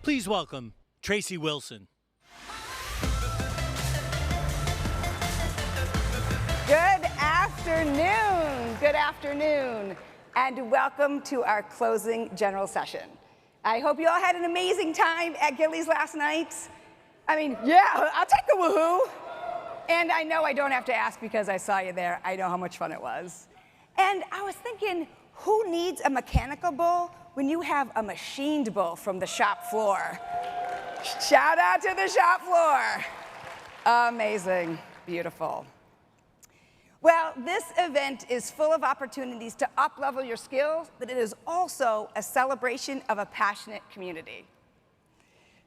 Please welcome Tracy Wilson. Good afternoon, and welcome to our closing general session. I hope you all had an amazing time at Gillies last night. I mean, yeah, I'll take the woohoo. And I know I don't have to ask because I saw you there. I know how much fun it was. And I was thinking, who needs a mechanical bull when you have a machined bull from the shop floor? Shout out to the shop floor. Amazing, beautiful. Well, this event is full of opportunities to up-level your skills, but it is also a celebration of a passionate community.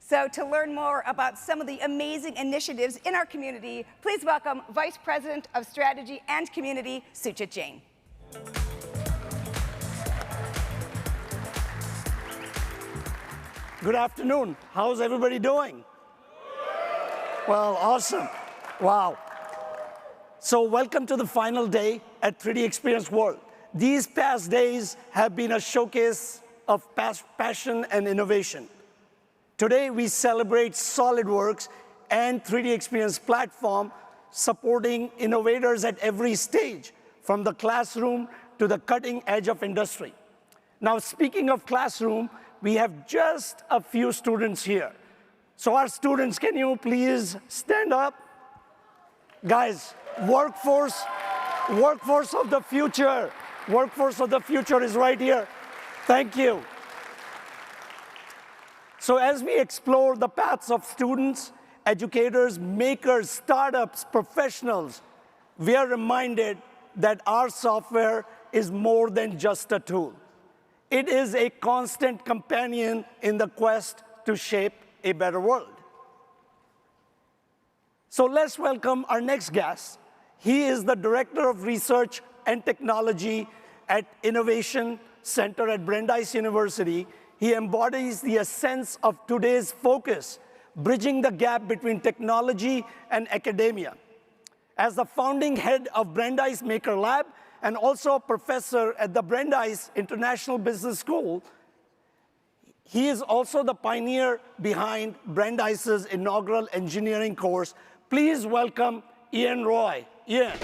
So to learn more about some of the amazing initiatives in our community, please welcome Vice President of Strategy and Community, Suchit Jain. Good afternoon. How's everybody doing? Well, awesome. Wow. So welcome to the final day at 3D Experience World. These past days have been a showcase of passion and innovation. Today, we celebrate Solidworks and 3D Experience platform supporting innovators at every stage, from the classroom to the cutting edge of industry. Now, speaking of classroom, we have just a few students here. So our students, can you please stand up? Guys, workforce of the future. Workforce of the future is right here. Thank you. So as we explore the paths of students, educators, makers, startups, professionals, we are reminded that our software is more than just a tool. It is a constant companion in the quest to shape a better world. So let's welcome our next guest. He is the Director of Research and Technology at Innovation Center at Brandeis University. He embodies the essence of today's focus, bridging the gap between technology and academia. As the founding head of Brandeis Maker Lab and also a professor at the Brandeis International Business School, he is also the pioneer behind Brandeis's inaugural engineering course. Please welcome Ian Roy. Ian.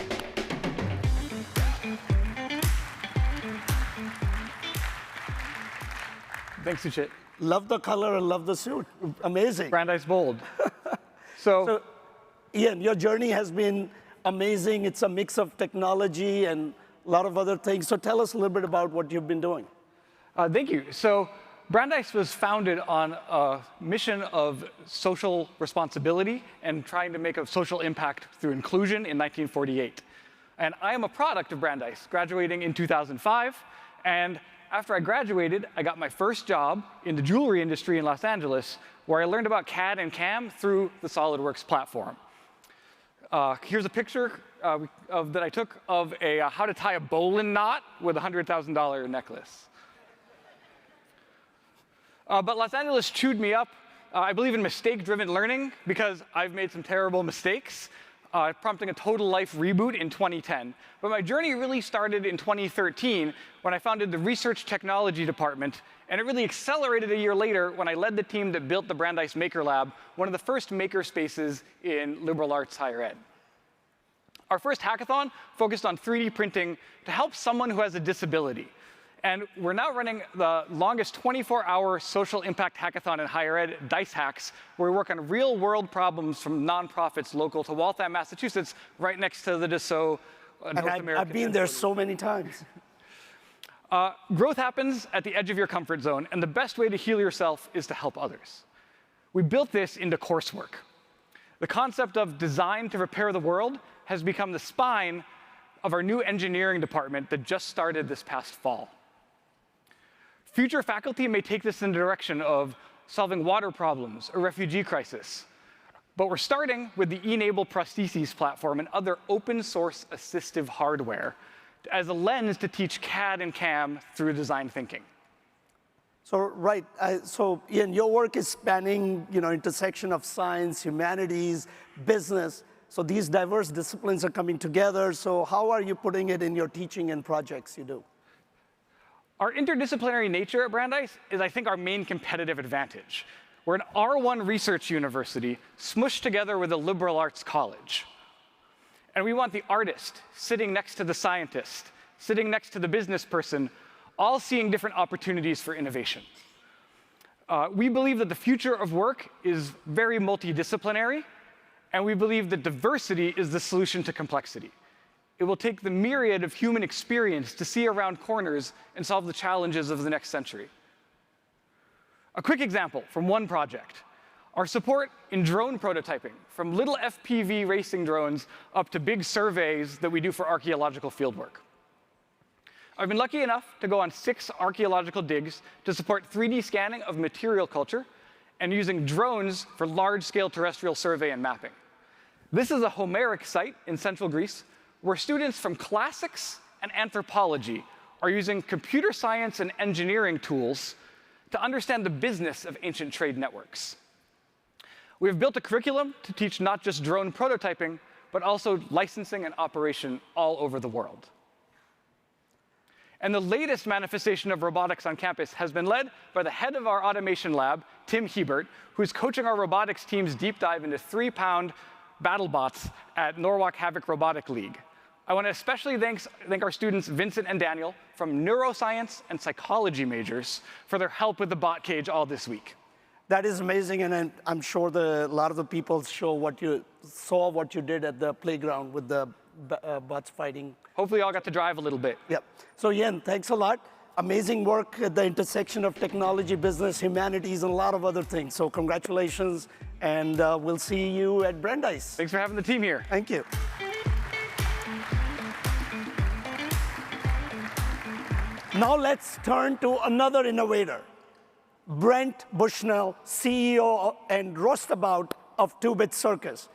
Thanks, Suchit. Love the color and love the suit. Amazing. Brandeis bold. So, Ian, your journey has been amazing. It's a mix of technology and a lot of other things. So tell us a little bit about what you've been doing. Thank you. So Brandeis was founded on a mission of social responsibility and trying to make a social impact through inclusion in 1948. And I am a product of Brandeis, graduating in 2005. And after I graduated, I got my first job in the jewelry industry in Los Angeles, where I learned about CAD and CAM through the Solidworks platform. Here's a picture that I took of how to tie a bowline knot with a $100,000 necklace. But Los Angeles chewed me up. I believe in mistake-driven learning because I've made some terrible mistakes, prompting a total life reboot in 2010. But my journey really started in 2013 when I founded the Research Technology Department, and it really accelerated a year later when I led the team that built the Brandeis Maker Lab, one of the first maker spaces in liberal arts higher ed. Our first hackathon focused on 3D printing to help someone who has a disability. And we're now running the longest 24-hour social impact hackathon in higher ed, Dice Hacks, where we work on real-world problems from nonprofits local to Waltham, Massachusetts, right next to the Dassault North American. I've been there so many times. Growth happens at the edge of your comfort zone, and the best way to heal yourself is to help others. We built this into coursework. The concept of design to repair the world has become the spine of our new engineering department that just started this past fall. Future faculty may take this in the direction of solving water problems or refugee crisis. But we're starting with the eNable prostheses platform and other open source assistive hardware as a lens to teach CAD and CAM through design thinking. So, right. So, Ian, your work is spanning, intersection of science, humanities, business. So these diverse disciplines are coming together. So how are you putting it in your teaching and projects you do? Our interdisciplinary nature at Brandeis is, I think, our main competitive advantage. We're an R1 research university smushed together with a liberal arts college. And we want the artist sitting next to the scientist, sitting next to the business person, all seeing different opportunities for innovation. We believe that the future of work is very multidisciplinary, and we believe that diversity is the solution to complexity. It will take the myriad of human experience to see around corners and solve the challenges of the next century. A quick example from one project, our support in drone prototyping, from little FPV racing drones up to big surveys that we do for archaeological fieldwork. I've been lucky enough to go on 6 archaeological digs to support 3D scanning of material culture and using drones for large-scale terrestrial survey and mapping. This is a Homeric site in central Greece where students from classics and anthropology are using computer science and engineering tools to understand the business of ancient trade networks. We have built a curriculum to teach not just drone prototyping, but also licensing and operation all over the world. And the latest manifestation of robotics on campus has been led by the head of our automation lab, Tim Hebert, who's coaching our robotics team's deep dive into 3-pound BattleBots at Norwalk Havoc Robotic League. I want to especially thank our students, Vincent and Daniel, from neuroscience and psychology majors for their help with the bot cage all this week. That is amazing, and I'm sure a lot of the people saw what you did at the playground with the bots fighting. Hopefully you all got to drive a little bit. Yep. So Yen, thanks a lot. Amazing work at the intersection of technology, business, humanities, and a lot of other things. So congratulations, and we'll see you at Brandeis. Thanks for having the team here. Thank you. Now let's turn to another innovator, Brent Bushnell, CEO and roastabout of 2-Bit Circus.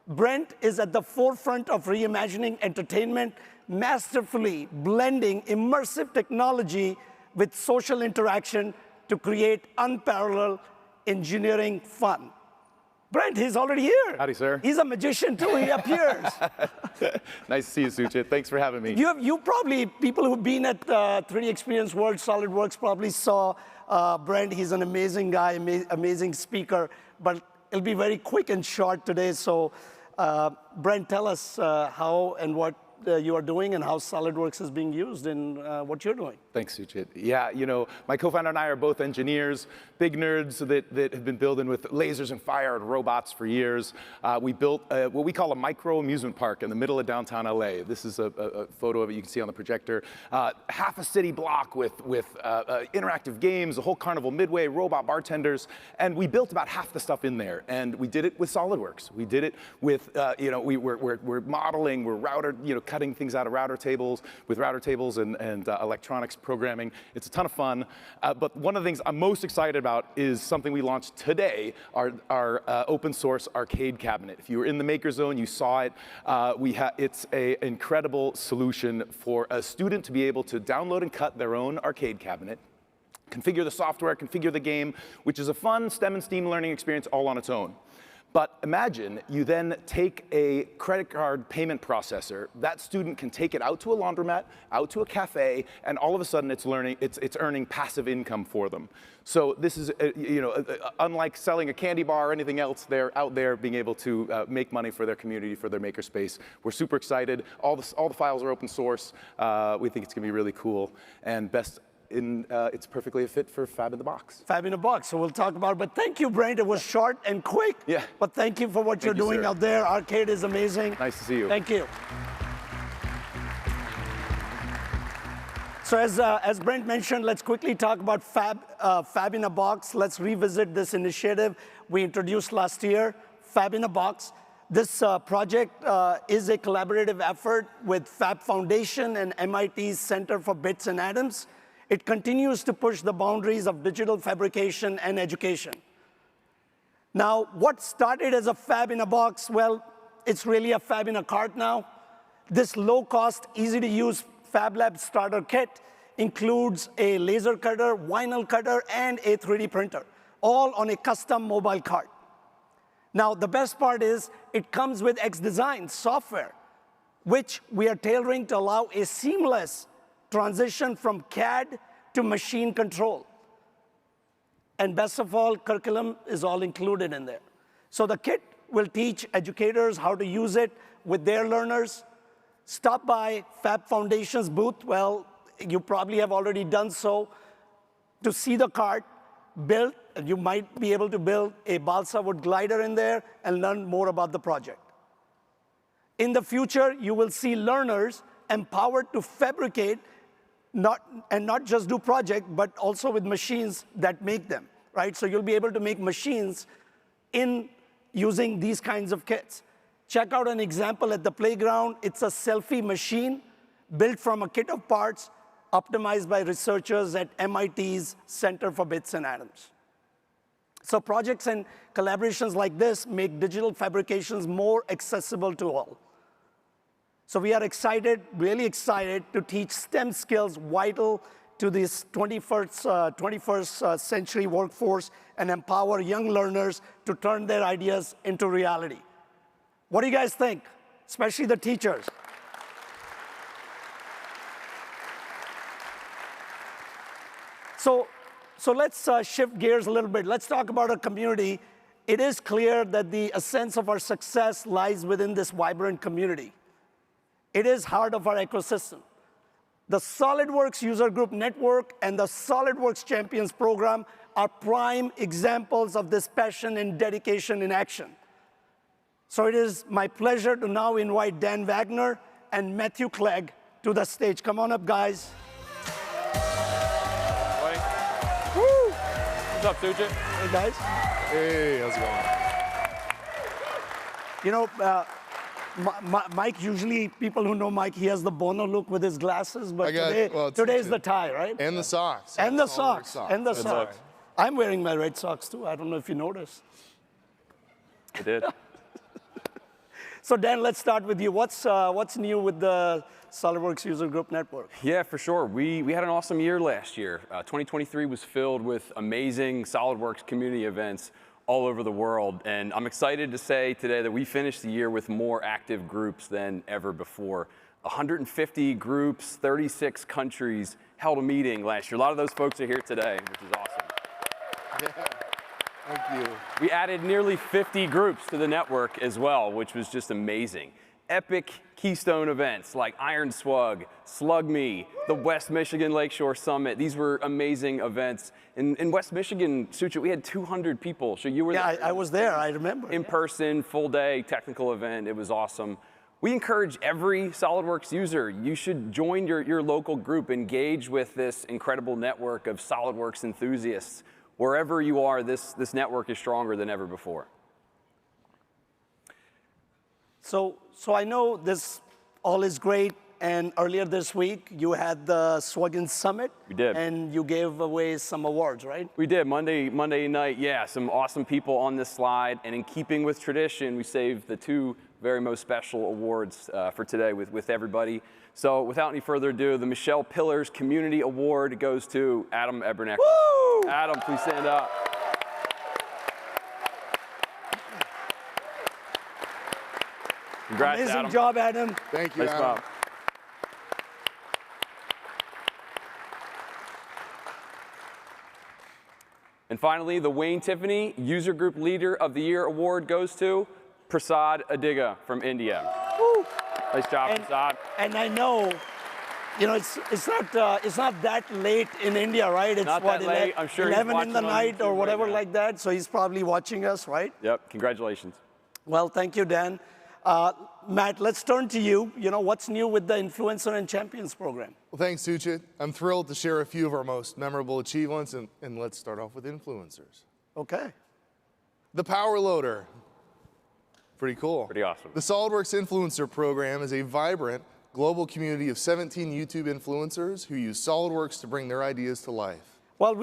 Brent is at the forefront of reimagining entertainment, masterfully blending immersive technology with social interaction to create unparalleled engineering fun. Brent, he's already here. Howdy, sir. He's a magician too, he appears. Nice to see you, Suchit. Thanks for having me. You probably, people who've been at 3D Experience World, Solidworks probably saw Brent. He's an amazing guy, amazing speaker, but it'll be very quick and short today. So Brent, tell us how and what you are doing and how SolidWorks is being used in what you're doing. Thanks, Suchit. Yeah, you know, my co-founder and I are both engineers, big nerds that have been building with lasers and fire and robots for years. We built what we call a micro amusement park in the middle of downtown LA. This is a photo of it you can see on the projector. Half a city block with interactive games, a whole carnival midway, robot bartenders, and we built about half the stuff in there. And we did it with SolidWorks. We did it with, you know, we're modeling, we're cutting things out of router tables with router tables and electronics programming. It's a ton of fun. But one of the things I'm most excited about is something we launched today, our open source arcade cabinet. If you were in the Maker Zone, you saw it. It's an incredible solution for a student to be able to download and cut their own arcade cabinet, configure the software, configure the game, which is a fun STEM and STEAM learning experience all on its own. But imagine you then take a credit card payment processor. That student can take it out to a laundromat, out to a cafe, and all of a sudden it's earning passive income for them. So this is, unlike selling a candy bar or anything else, they're out there being able to make money for their community, for their makerspace. We're super excited. All the files are open source. We think it's going to be really cool and it's perfectly a fit for Fab in the Box. Fab in the Box, so we'll talk about it. But thank you, Brent. It was short and quick. Yeah. But thank you for what you're doing out there. Arcade is amazing. Nice to see you. Thank you. So as Brent mentioned, let's quickly talk about Fab in a Box. Let's revisit this initiative we introduced last year, Fab in a Box. This project is a collaborative effort with Fab Foundation and MIT's Center for Bits and Atoms. It continues to push the boundaries of digital fabrication and education. Now, what started as a Fab in a Box, well, it's really a Fab in a cart now. This low-cost, easy-to-use Fab Lab starter kit includes a laser cutter, vinyl cutter, and a 3D printer, all on a custom mobile cart. Now, the best part is it comes with XDesign software, which we are tailoring to allow a seamless transition from CAD to machine control. And best of all, curriculum is all included in there. So the kit will teach educators how to use it with their learners. Stop by Fab Foundation's booth. Well, you probably have already done so. To see the cart built, you might be able to build a balsa wood glider in there and learn more about the project. In the future, you will see learners empowered to fabricate, not just do projects, but also with machines that make them, right? So you'll be able to make machines in using these kinds of kits. Check out an example at the playground. It's a selfie machine built from a kit of parts optimized by researchers at MIT's Center for Bits and Atoms. So projects and collaborations like this make digital fabrications more accessible to all. So we are excited, really excited, to teach STEM skills vital to this 21st century workforce and empower young learners to turn their ideas into reality. What do you guys think, especially the teachers? So let's shift gears a little bit. Let's talk about our community. It is clear that the essence of our success lies within this vibrant community. It is heart of our ecosystem. The Solidworks User Group Network and the Solidworks Champions Program are prime examples of this passion and dedication in action. So it is my pleasure to now invite Dan Wagner and Matthew Clegg to the stage. Come on up, guys. Woo! What's up, Suja? Hey, guys. Hey, how's it going? You know, Mike, usually people who know Mike, he has the Bono look with his glasses, but today's the tie, right? And the socks. And the socks. And the Red socks. I'm wearing my red socks too. I don't know if you noticed. I did. So Dan, let's start with you. What's new with the Solidworks User Group Network? Yeah, for sure. We had an awesome year last year. 2023 was filled with amazing SolidWorks community events all over the world. And I'm excited to say today that we finished the year with more active groups than ever before. 150 groups, 36 countries held a meeting last year. A lot of those folks are here today, which is awesome. Yeah. Thank you. We added nearly 50 groups to the network as well, which was just amazing. Epic keystone events like Iron Swug, Slug Me, the West Michigan Lakeshore Summit. These were amazing events. In West Michigan, Sucha, we had 200 people. So you were there. I was there, I remember. In person, full day, technical event. It was awesome. We encourage every SolidWorks user, you should join your local group, engage with this incredible network of SolidWorks enthusiasts. Wherever you are, this network is stronger than ever before. So I know this all is great, and earlier this week you had the Swagin Summit. We did. And you gave away some awards, right? We did. Monday night, yeah, some awesome people on this slide, and in keeping with tradition, we saved the two very most special awards for today with everybody. So without any further ado, the Michelle Pillars Community Award goes to Adam Ebernecker. Woo! Adam, please stand up. Congrats, Amazing Adam. job, Adam. Thank you, Nice Adam. job. And finally, the Wayne Tiffany User Group Leader of the Year Award goes to Prasad Adiga from India. Woo! Nice job, Prasad. And I know, you know, it's not that late in India, right? It's Not that late. I'm sure he's 11 in watching the on night YouTube or whatever right now. like that. So he's probably watching us, right? Yep, congratulations. Well, thank you, Dan. Matt, let's turn to you. You know, what's new with the Influencer and Champions program? Well, thanks, Suchit. I'm thrilled to share a few of our most memorable achievements, and let's start off with influencers. Okay. The Power Loader. Pretty cool. Pretty awesome. The SolidWorks Influencer Program is a vibrant global community of 17 YouTube influencers who use SolidWorks to bring their ideas to life. Well,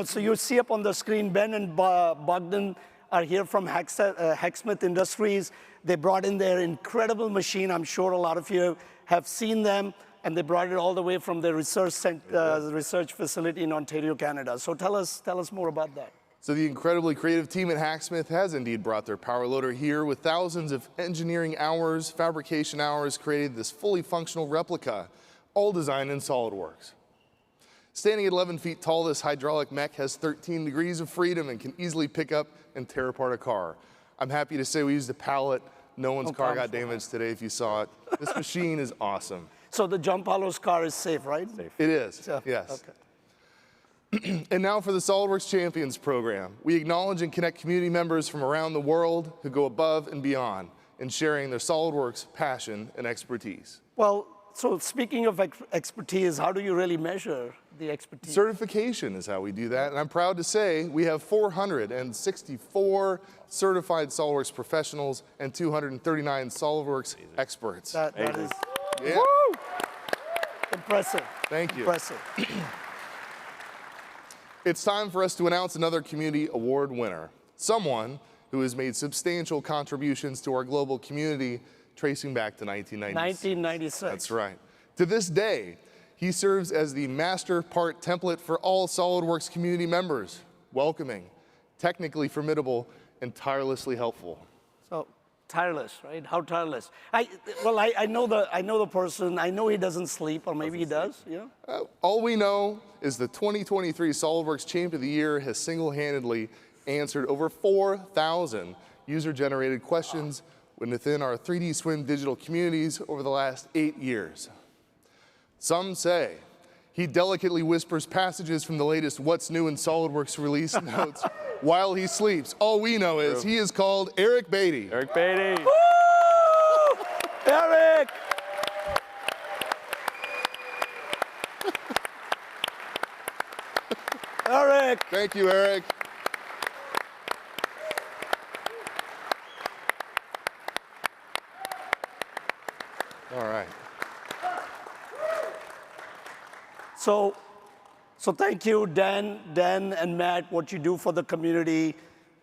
so you see up on the screen, Ben and Bogdan are here from Hacksmith Industries. They brought in their incredible machine. I'm sure a lot of you have seen them, and they brought it all the way from their research facility in Ontario, Canada. So tell us more about that. So the incredibly creative team at Hacksmith has indeed brought their power loader here. With thousands of engineering hours, fabrication hours, created this fully functional replica, all designed in SolidWorks. Standing at 11 feet tall, this hydraulic mech has 13 degrees of freedom and can easily pick up and tear apart a car. I'm happy to say we used a pallet. No one's car got damaged today if you saw it. This machine is awesome. So the John Paulo's car is safe, right? Safe. It is, yes. Okay. And now for the SolidWorks Champions program. We acknowledge and connect community members from around the world who go above and beyond in sharing their SolidWorks passion and expertise. Well, so speaking of expertise, how do you really measure the expertise? Certification is how we do that, and I'm proud to say we have 464 certified SolidWorks professionals and 239 SolidWorks experts. That is Yeah. impressive. Thank you. Impressive. It's time for us to announce another community award winner, someone who has made substantial contributions to our global community tracing back to 1996. 1996. That's right. To this day, he serves as the master part template for all SolidWorks community members, welcoming, technically formidable, and tirelessly helpful. So tireless, right? How tireless? I know the person. I know he doesn't sleep, or maybe he does. Yeah. All we know is the 2023 SolidWorks Champ of the Year has single-handedly answered over 4,000 user-generated questions within our 3D Swim digital communities over the last 8 years. Some say he delicately whispers passages from the latest What's New in SolidWorks release notes while he sleeps. All we know is he is called Eric Beatty. Eric Beatty. Woo! Eric! Eric! Thank you, Eric. All right. So thank you, Dan and Matt, what you do for the community,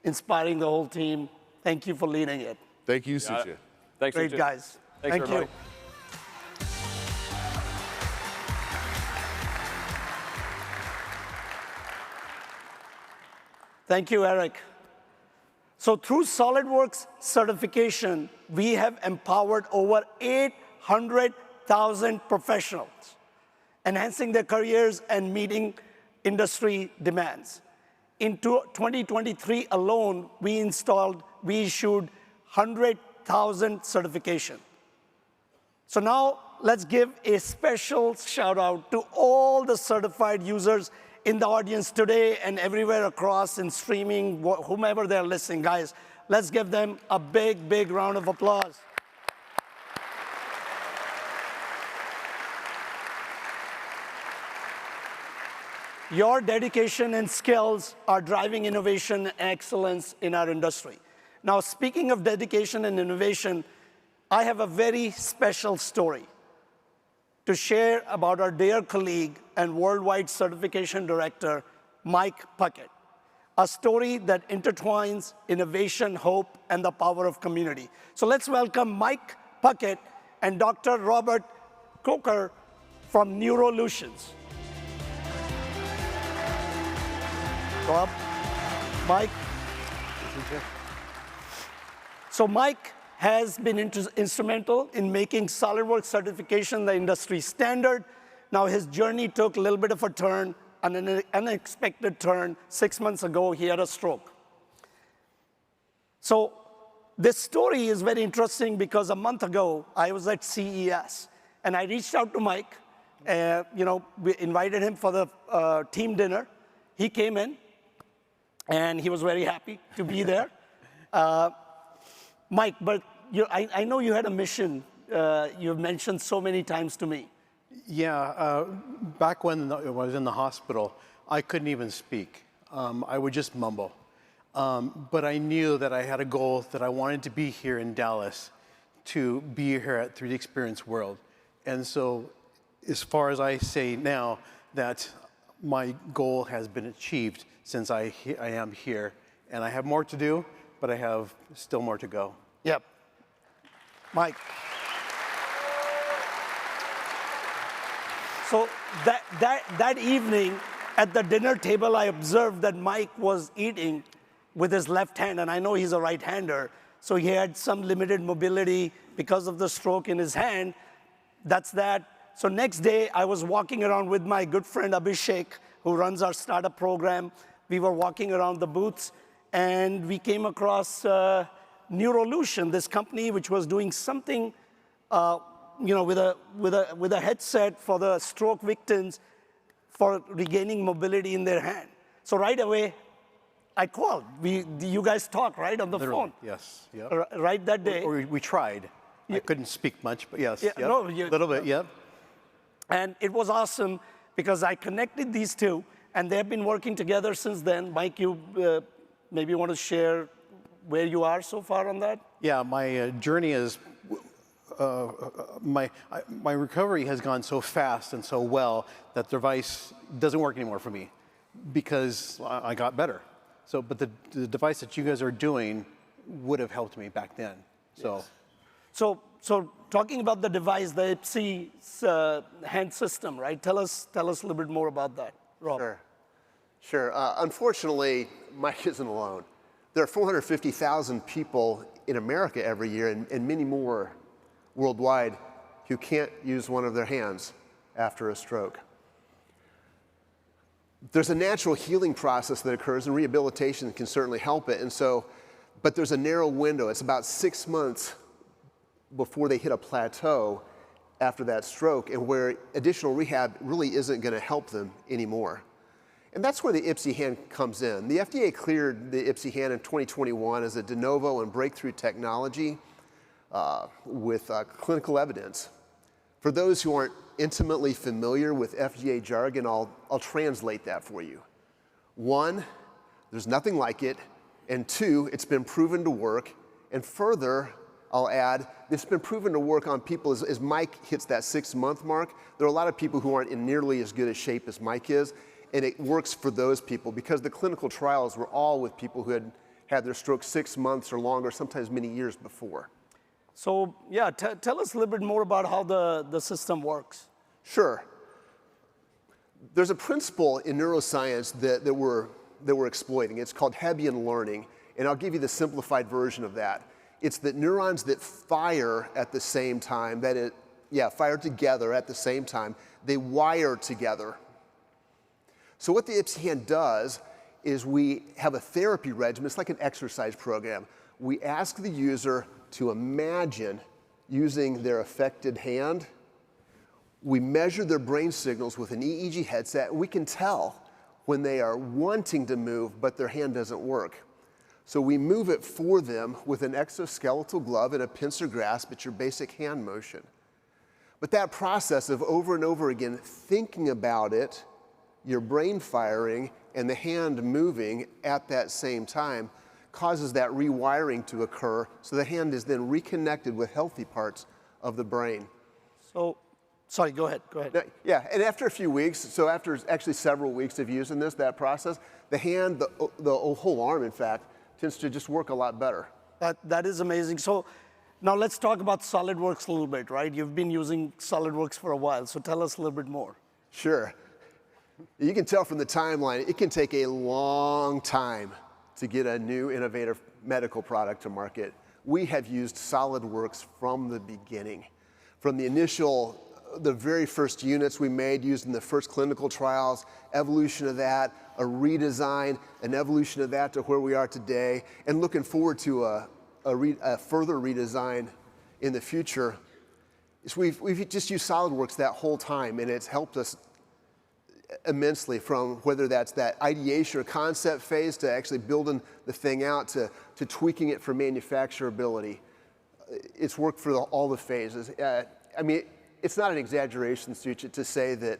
inspiring the whole team. Thank you for leading it. Thank you, Sucha. Thanks, Great Sucha. guys. Thanks, Thank everybody. you. Thank you, Eric. So through SolidWorks certification, we have empowered over 800,000 professionals, enhancing their careers and meeting industry demands. In 2023 alone, we issued 100,000 certification. So now let's give a special shout out to all the certified users in the audience today and everywhere across in streaming, whomever they're listening. Guys, let's give them a big, big round of applause. Your dedication and skills are driving innovation and excellence in our industry. Now, speaking of dedication and innovation, I have a very special story to share about our dear colleague and worldwide certification director, Mike Puckett, a story that intertwines innovation, hope, and the power of community. So let's welcome Mike Puckett and Dr. Robert Coker from Neurolutions. Go up. Mike. So Mike has been instrumental in making SolidWorks certification the industry standard. Now his journey took a little bit of a turn, an unexpected turn. 6 months ago, he had a stroke. So this story is very interesting because a month ago, I was at CES, and I reached out to Mike. We invited him for the team dinner. He came in, and he was very happy to be there. Mike, but I know you had a mission you've mentioned so many times to me. Yeah, back when I was in the hospital, I couldn't even speak. I would just mumble. But I knew that I had a goal that I wanted to be here in Dallas to be here at 3DEXPERIENCE World. And so as far as I say now, that my goal has been achieved since I am here. And I have more to do, but I have still more to go. Yep. Mike. So that evening at the dinner table, I observed that Mike was eating with his left hand, and I know he's a right-hander, so he had some limited mobility because of the stroke in his hand. That's that. so next day, I was walking around with my good friend Abhishek, who runs our startup program. We were walking around the booths, and we came across Neurolution, this company which was doing something, with a headset for the stroke victims for regaining mobility in their hand. So right away, I called. You guys talked, right, on the phone? Yes. Yeah. Right that day. Or we tried. I couldn't speak much, but yes. Yeah, yep. no, a little bit. Yep. And it was awesome because I connected these two, and they've been working together since then. Mike, you maybe want to share where you are so far on that? Yeah, my journey is, my recovery has gone so fast and so well that the device doesn't work anymore for me because I got better. So, but the device that you guys are doing would have helped me back then. So, yes. So talking about the device, the IPSI hand system, right? Tell us a little bit more about that, Rob. Sure. Unfortunately, Mike isn't alone. There are 450,000 people in America every year and many more worldwide who can't use one of their hands after a stroke. There's a natural healing process that occurs, and rehabilitation can certainly help it. But there's a narrow window. It's about 6 months before they hit a plateau after that stroke, and where additional rehab really isn't going to help them anymore. And that's where the IPSI hand comes in. The FDA cleared the IPSI hand in 2021 as a de novo and breakthrough technology with clinical evidence. For those who aren't intimately familiar with FDA jargon, I'll translate that for you. 1, there's nothing like it. And 2, it's been proven to work. And further, I'll add, it's been proven to work on people, as Mike hits that 6-month mark, there are a lot of people who aren't in nearly as good a shape as Mike is, and it works for those people because the clinical trials were all with people who had had their stroke 6 months or longer, sometimes many years before. So yeah, tell us a little bit more about how the system works. Sure. There's a principle in neuroscience that we're exploiting. It's called Hebbian learning, and I'll give you the simplified version of that. It's that neurons that fire at the same time, fire together at the same time, they wire together. So what the IPSI hand does is we have a therapy regimen. It's like an exercise program. We ask the user to imagine using their affected hand. We measure their brain signals with an EEG headset, and we can tell when they are wanting to move, but their hand doesn't work. So we move it for them with an exoskeletal glove and a pincer grasp. It's your basic hand motion. But that process of over and over again thinking about it, your brain firing, and the hand moving at that same time causes that rewiring to occur, so the hand is then reconnected with healthy parts of the brain. So, sorry, go ahead. Yeah, and after a few weeks, so after actually several weeks of using that process, the hand, the whole arm, in fact, tends to just work a lot better. That is amazing. So now let's talk about Solidworks a little bit, right? You've been using Solidworks for a while, so tell us a little bit more. Sure. You can tell from the timeline, it can take a long time to get a new innovative medical product to market. We have used Solidworks from the beginning. From the very first units we made used in the first clinical trials, evolution of that, a redesign, an evolution of that to where we are today, and looking forward to a further redesign in the future. We've just used Solidworks that whole time, and it's helped us immensely, from whether that's that ideation or concept phase to actually building the thing out to tweaking it for manufacturability. It's worked for all the phases. I mean, it's not an exaggeration, Suchit, to say that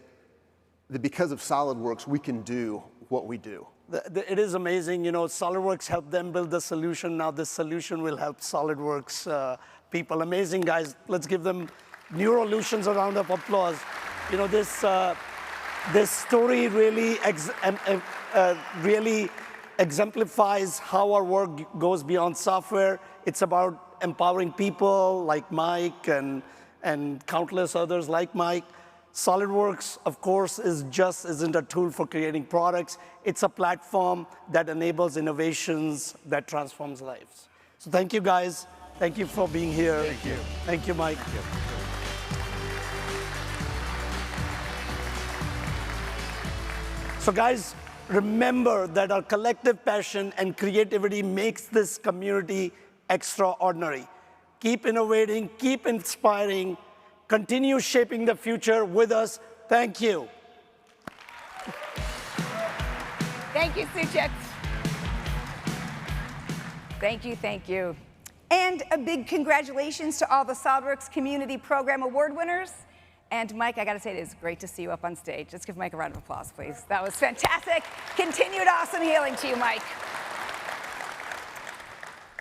because of Solidworks, we can do what we do. It is amazing. You know, Solidworks helped them build the solution. Now this solution will help Solidworks people. Amazing, guys. Let's give them Neurolutions a round of applause. You know, this story really exemplifies how our work goes beyond software. It's about empowering people like Mike and countless others like Mike. Solidworks, of course, isn't a tool for creating products. It's a platform that enables innovations that transforms lives. So thank you, guys. Thank you for being here. Thank you. Thank you, Mike. Thank you. So guys, remember that our collective passion and creativity makes this community extraordinary. Keep innovating, keep inspiring, continue shaping the future with us. Thank you. Thank you, Suchit. Thank you, thank you. And a big congratulations to all the Solidworks Community Program Award winners. And Mike, I gotta say, it is great to see you up on stage. Let's give Mike a round of applause, please. That was fantastic. Continued awesome healing to you, Mike.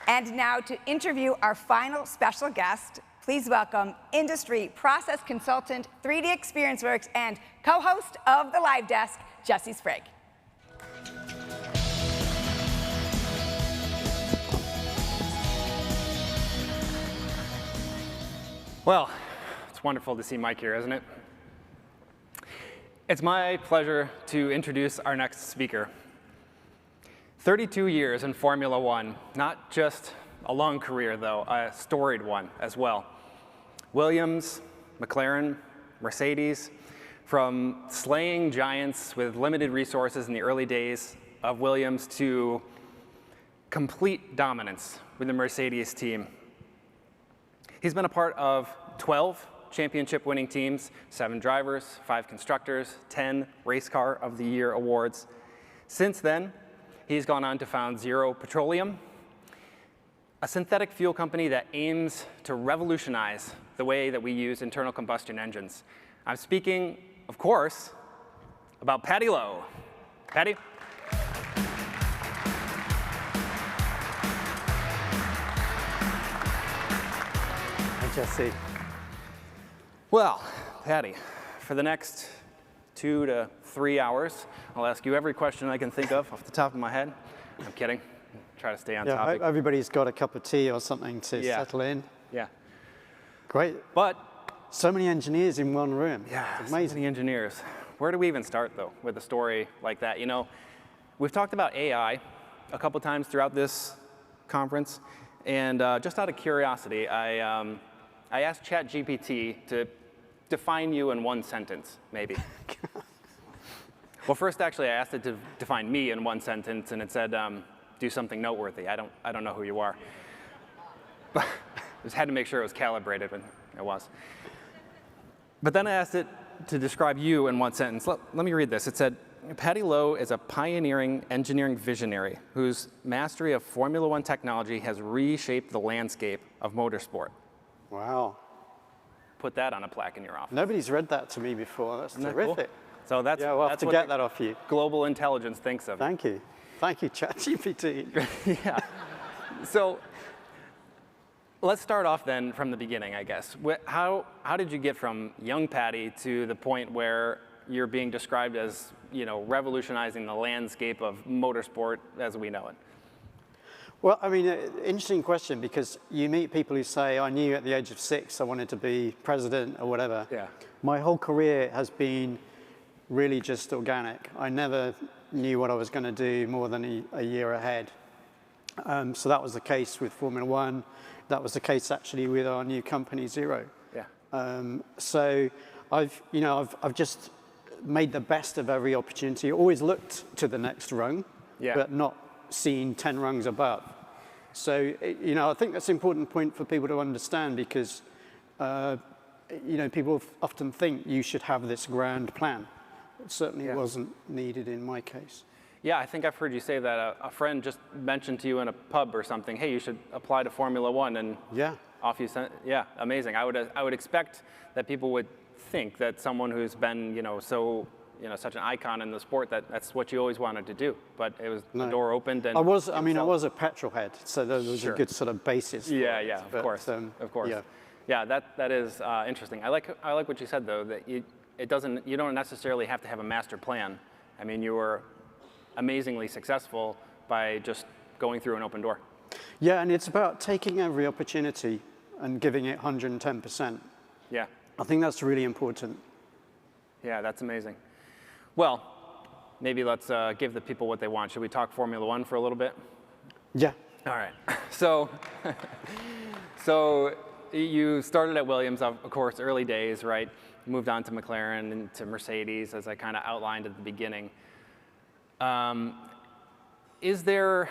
And now to interview our final special guest, please welcome industry process consultant, 3DEXPERIENCE Works, and co-host of the Live Desk, Jesse Sprague. Well, it's wonderful to see Mike here, isn't it? It's my pleasure to introduce our next speaker. 32 years in Formula One, not just a long career though, a storied one as well. Williams, McLaren, Mercedes, from slaying giants with limited resources in the early days of Williams to complete dominance with the Mercedes team. He's been a part of 12 championship-winning teams, 7 drivers, 5 constructors, 10 Race Car of the Year awards. Since then, he's gone on to found Zero Petroleum, a synthetic fuel company that aims to revolutionize the way that we use internal combustion engines. I'm speaking, of course, about Paddy Lowe. Paddy? Hi, Jesse. Well, Paddy, for the next 2 to 3 hours, I'll ask you every question I can think of off the top of my head. I'm kidding. Try to stay on topic. Everybody's got a cup of tea or something to settle in. Yeah. Great. But so many engineers in one room. Yeah, it's amazing. So many engineers. Where do we even start, though, with a story like that? You know, we've talked about AI a couple times throughout this conference, and just out of curiosity, I asked ChatGPT to define you in one sentence, maybe. Well, first, actually, I asked it to define me in one sentence, and it said, do something noteworthy. I don't know who you are. But just had to make sure it was calibrated, and it was. But then I asked it to describe you in one sentence. Let me read this. It said, Paddy Lowe is a pioneering engineering visionary whose mastery of Formula One technology has reshaped the landscape of motorsport. Wow. Put that on a plaque in your office. Nobody's read that to me before. That's terrific. Cool? So that's, yeah, we'll have that's to what get that off you. Global intelligence thinks of. Thank you. Thank you, ChatGPT. Yeah. So let's start off then from the beginning, I guess. How did you get from young Paddy to the point where you're being described as, you know, revolutionizing the landscape of motorsport as we know it? Well, I mean, interesting question, because you meet people who say, I knew at the age of 6 I wanted to be president or whatever. Yeah. My whole career has been really just organic. I never knew what I was going to do more than a year ahead. So that was the case with Formula One. That was the case actually with our new company, Zero. Yeah. So I've just made the best of every opportunity. Always looked to the next rung, but not seen 10 rungs above. So, you know, I think that's an important point for people to understand, because, you know, people often think you should have this grand plan. It certainly wasn't needed in my case. Yeah, I think I've heard you say that a friend just mentioned to you in a pub or something, hey, you should apply to Formula One, and off you sent. Yeah, amazing. I would expect that people would think that someone who's been, you know, such an icon in the sport, that's what you always wanted to do. But it was the door opened, and I was a petrol head, so there was a good sort of basis. Yeah, of course. Yeah, that is interesting. I like what you said though, that you don't necessarily have to have a master plan. I mean, you were amazingly successful by just going through an open door. Yeah, and it's about taking every opportunity and giving it 110%. Yeah. I think that's really important. Yeah, that's amazing. Well, maybe let's give the people what they want. Should we talk Formula One for a little bit? Yeah. All right. So you started at Williams, of course, early days, right? Moved on to McLaren and to Mercedes, as I kind of outlined at the beginning. Is there,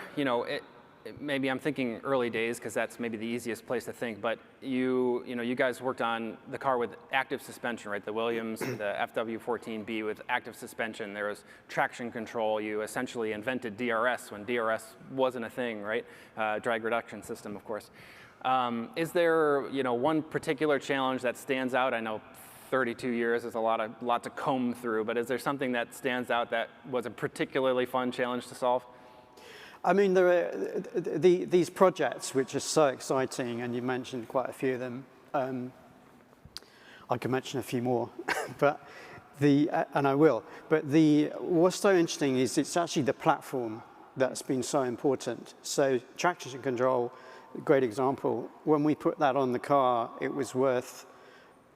maybe I'm thinking early days because that's maybe the easiest place to think, but you guys worked on the car with active suspension, right? The Williams, the FW14B with active suspension. There was traction control. You essentially invented DRS when DRS wasn't a thing, right? Drag reduction system, of course. Is there, one particular challenge that stands out? I know 32 years is a lot to comb through, but is there something that stands out that was a particularly fun challenge to solve? I mean, there are these projects which are so exciting, and you mentioned quite a few of them. I can mention a few more, but and I will. But what's so interesting is it's actually the platform that's been so important. So traction control, great example. When we put that on the car, it was worth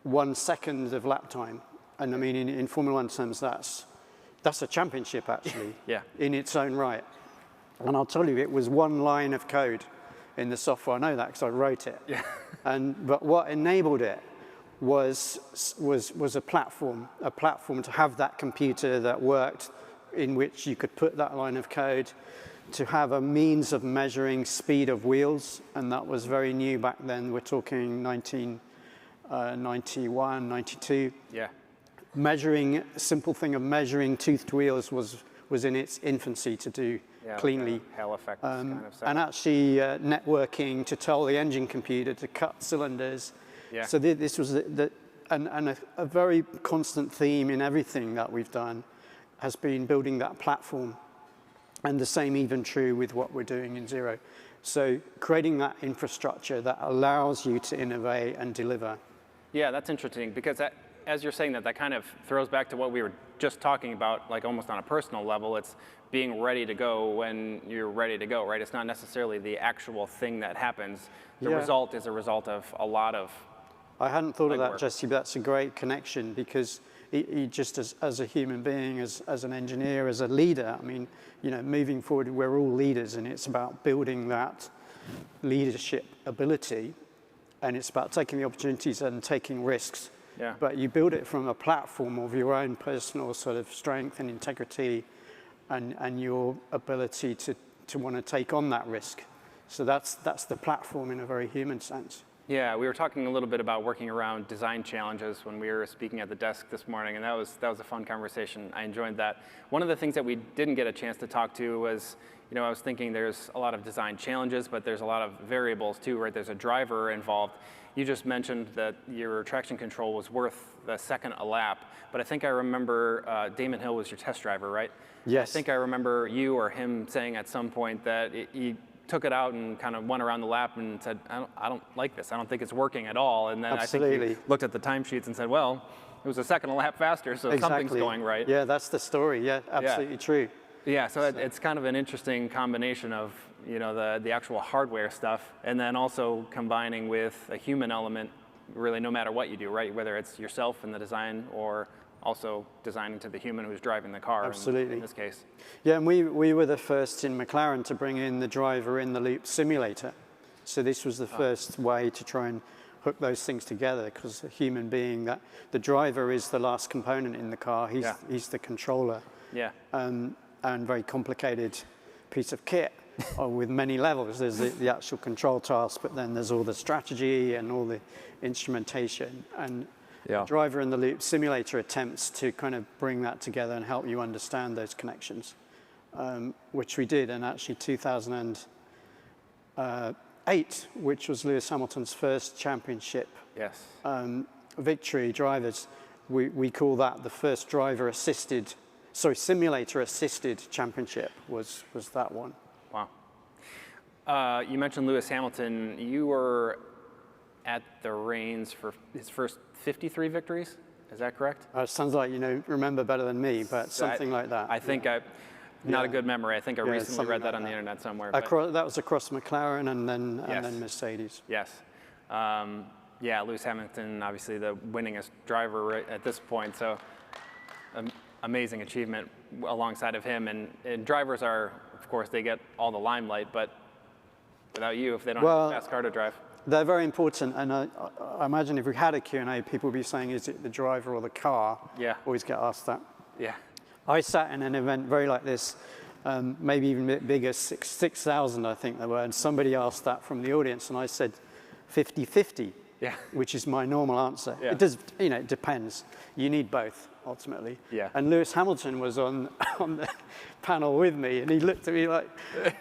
1 second of lap time, and I mean, in Formula One terms, that's a championship actually, in its own right. And I'll tell you, it was one line of code in the software. I know that because I wrote it. Yeah. But what enabled it was a platform to have that computer that worked, in which you could put that line of code, to have a means of measuring speed of wheels, and that was very new back then. We're talking 1991, 92. Yeah. Measuring, a simple thing of measuring toothed wheels was in its infancy to do cleanly. Like Hell effect kind of stuff. And actually networking to tell the engine computer to cut cylinders. Yeah. So this was a very constant theme in everything that we've done has been building that platform. And the same even true with what we're doing in Zero. So creating that infrastructure that allows you to innovate and deliver. Yeah, that's interesting because as you're saying that kind of throws back to what we were just talking about, like almost on a personal level. It's being ready to go when you're ready to go, right? It's not necessarily the actual thing that happens. The result is a result of a lot of I hadn't thought of that, Jesse, but that's a great connection because you just as a human being, as an engineer, as a leader, I mean, moving forward, we're all leaders, and it's about building that leadership ability, and it's about taking the opportunities and taking risks. Yeah. But you build it from a platform of your own personal sort of strength and integrity and your ability to want to take on that risk. So that's the platform in a very human sense. Yeah, we were talking a little bit about working around design challenges when we were speaking at the desk this morning, and that was a fun conversation. I enjoyed that. One of the things that we didn't get a chance to talk to was, I was thinking there's a lot of design challenges, but there's a lot of variables too, right? There's a driver involved. You just mentioned that your traction control was worth the second a lap, but I think I remember Damon Hill was your test driver, right? Yes. I think I remember you or him saying at some point that he took it out and kind of went around the lap and said, I don't like this. I don't think it's working at all. And then Absolutely. I think he looked at the timesheets and said, well, it was a second a lap faster, so something's going right. Yeah, that's the story. Yeah, absolutely true. Yeah, so it's kind of an interesting combination of the actual hardware stuff, and then also combining with a human element, really no matter what you do, right? Whether it's yourself in the design or also designing to the human who's driving the car. Absolutely. In this case. Yeah, and we were the first in McLaren to bring in the driver in the loop simulator. So this was the first way to try and hook those things together, because a human being, that the driver is the last component in the car. He's the controller. Yeah. And very complicated piece of kit with many levels. There's the actual control task, but then there's all the strategy and all the instrumentation. And the driver in the loop simulator attempts to kind of bring that together and help you understand those connections, which we did. And actually 2008, which was Lewis Hamilton's first championship victory, drivers, we call that the first simulator-assisted championship was that one. Wow. You mentioned Lewis Hamilton. You were at the reins for his first 53 victories. Is that correct? It sounds like you remember better than me, but something like that. I think not a good memory. I think I recently read that on the internet somewhere. That was across McLaren and then Mercedes. Yes. Lewis Hamilton, obviously the winningest driver right at this point. So amazing achievement alongside of him. And drivers are, of course, they get all the limelight, but without you, if they don't have a fast car to drive. They're very important, and I imagine if we had a Q&A, people would be saying, is it the driver or the car? Yeah. Always get asked that. Yeah. I sat in an event very like this, maybe even a bit bigger, 6,000 I think there were, and somebody asked that from the audience, and I said 50-50, which is my normal answer. It does, it depends. You need both, ultimately. And Lewis Hamilton was on the panel with me, and he looked at me like,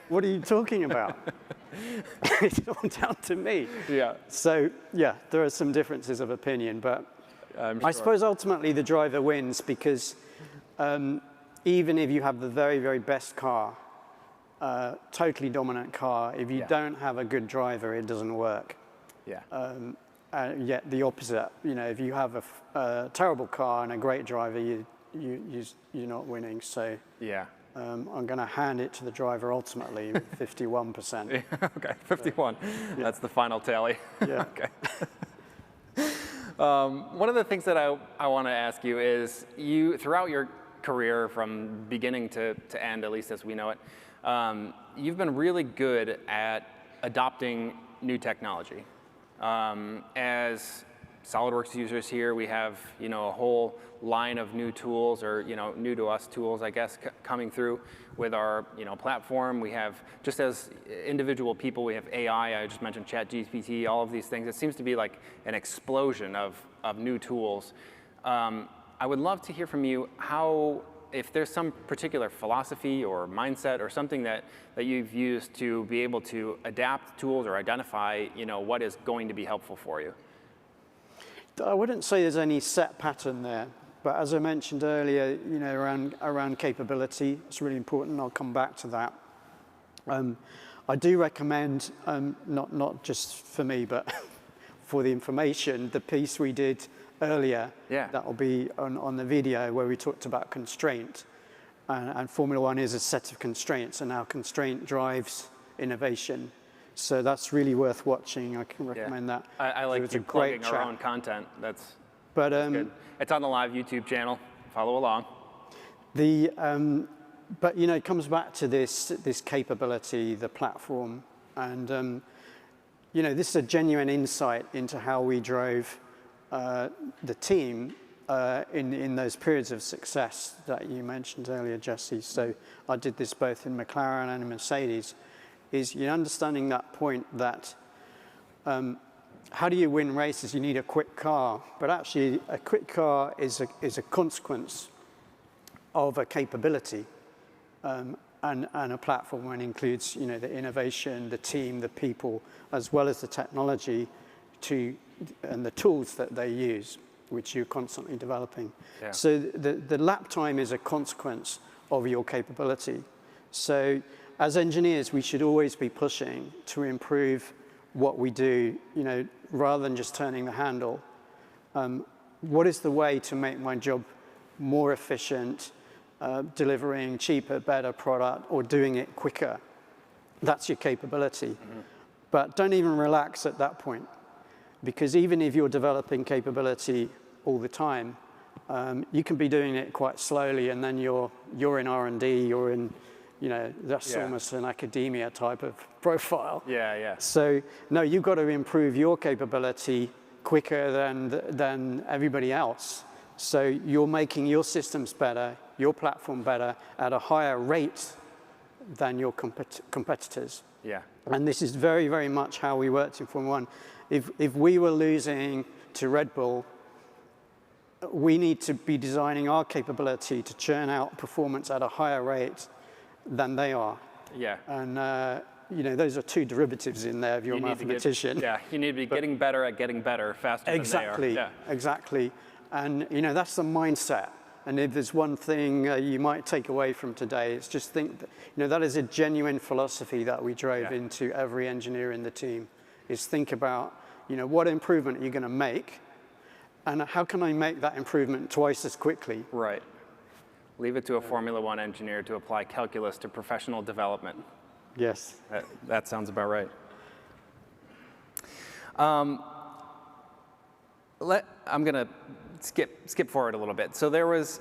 what are you talking about? It's all down to me. So, there are some differences of opinion, but I suppose ultimately the driver wins because even if you have the very, very best car, totally dominant car, if you don't have a good driver, it doesn't work. Yet the opposite, if you have a terrible car and a great driver, you're not winning. So I'm going to hand it to the driver ultimately, 51%. Okay, 51. That's the final tally. Okay. One of the things that I want to ask you is, throughout your career from beginning to end, at least as we know it, you've been really good at adopting new technology. As SolidWorks users here, we have a whole line of new tools, or new to us tools, I guess, coming through with our platform. We have, just as individual people, we have AI. I just mentioned ChatGPT, all of these things. It seems to be like an explosion of new tools. I would love to hear from you if there's some particular philosophy or mindset or something that you've used to be able to adapt tools or identify what is going to be helpful for you. I wouldn't say there's any set pattern there, but as I mentioned earlier, around capability, it's really important. I'll come back to that. I do recommend, not just for me, but for the information, the piece we did earlier, that will be on the video where we talked about constraint. And Formula One is a set of constraints, and our constraint drives innovation. So that's really worth watching. I can recommend that. I like you plugging our own content. That's good. It's on the live YouTube channel. Follow along. But it comes back to this capability, the platform, and this is a genuine insight into how we drove the team in those periods of success that you mentioned earlier, Jesse. So I did this both in McLaren and in Mercedes. Is understanding that point that how do you win races? You need a quick car, but actually a quick car is a consequence of a capability and a platform, and includes the innovation, the team, the people, as well as the technology and the tools that they use, which you're constantly developing. So the lap time is a consequence of your capability. So as engineers, we should always be pushing to improve what we do, rather than just turning the handle. What is the way to make my job more efficient, delivering cheaper, better product, or doing it quicker? That's your capability. But don't even relax at that point, because even if you're developing capability all the time, you can be doing it quite slowly, and then you're in R&D, you're in that's almost an academia type of profile. So no, you've got to improve your capability quicker than everybody else. So you're making your systems better, your platform better at a higher rate than your competitors. And this is very, very much how we worked in Formula One. If we were losing to Red Bull, we need to be designing our capability to churn out performance at a higher rate than they are. And those are two derivatives in there if you're a mathematician. You need to be getting better at getting better faster than they are. Exactly. And that's the mindset. And if there's one thing you might take away from today, it's just think that, that is a genuine philosophy that we drove into every engineer in the team, is think about, what improvement you're going to make, and how can I make that improvement twice as quickly? Right. Leave it to a Formula One engineer to apply calculus to professional development. Yes. That sounds about right. I'm going to skip forward a little bit. So there was,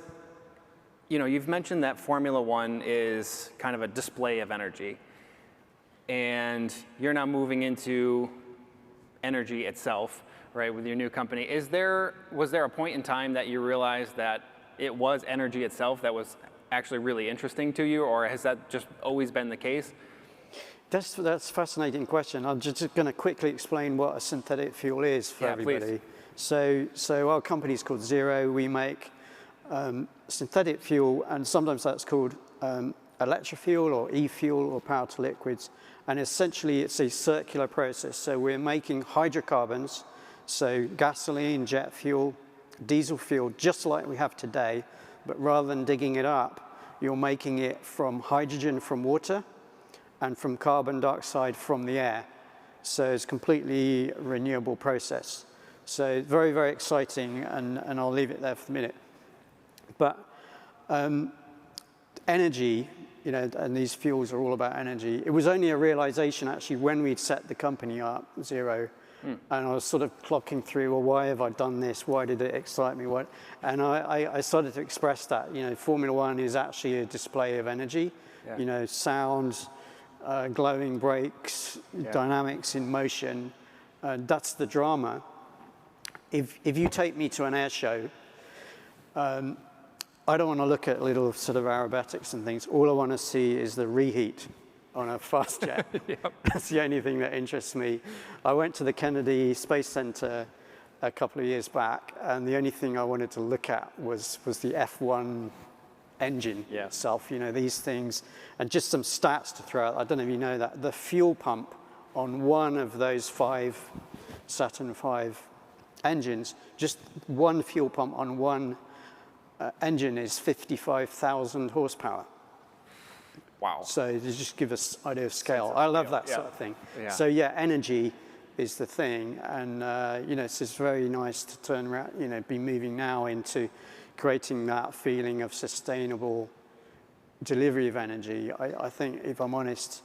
you've mentioned that Formula One is kind of a display of energy, and you're now moving into energy itself, right, with your new company. Was there a point in time that you realized that it was energy itself that was actually really interesting to you, or has that just always been the case? That's a fascinating question. I'm just going to quickly explain what a synthetic fuel is for everybody. Please. So our company is called Zero. We make synthetic fuel, and sometimes that's called electrofuel or e-fuel or power to liquids. And essentially, it's a circular process. So we're making hydrocarbons, so gasoline, jet fuel, diesel fuel, just like we have today, but rather than digging it up, you're making it from hydrogen from water and from carbon dioxide from the air. So it's a completely renewable process. So very, very exciting, and I'll leave it there for a minute. But energy, you know, and these fuels are all about energy. It was only a realization actually when we'd set the company up, Zero, and I was sort of clocking through, well, why have I done this? Why did it excite me? And I started to express that, you know, Formula One is actually a display of energy, you know, sound, glowing brakes, dynamics in motion, that's the drama. If you take me to an air show, I don't want to look at little sort of aerobatics and things. All I want to see is the reheat on a fast jet. That's the only thing that interests me. I went to the Kennedy Space Center a couple of years back, and the only thing I wanted to look at was the F1 engine itself. You know, these things, and just some stats to throw out. I don't know if you know that. The fuel pump on one of those 5 Saturn V engines, just one fuel pump on one engine is 55,000 horsepower. Wow. So to just give us an idea of scale. I love that sort of thing. So yeah, energy is the thing. And you know, it's just very nice to turn around, you know, be moving now into creating that feeling of sustainable delivery of energy. I think, if I'm honest,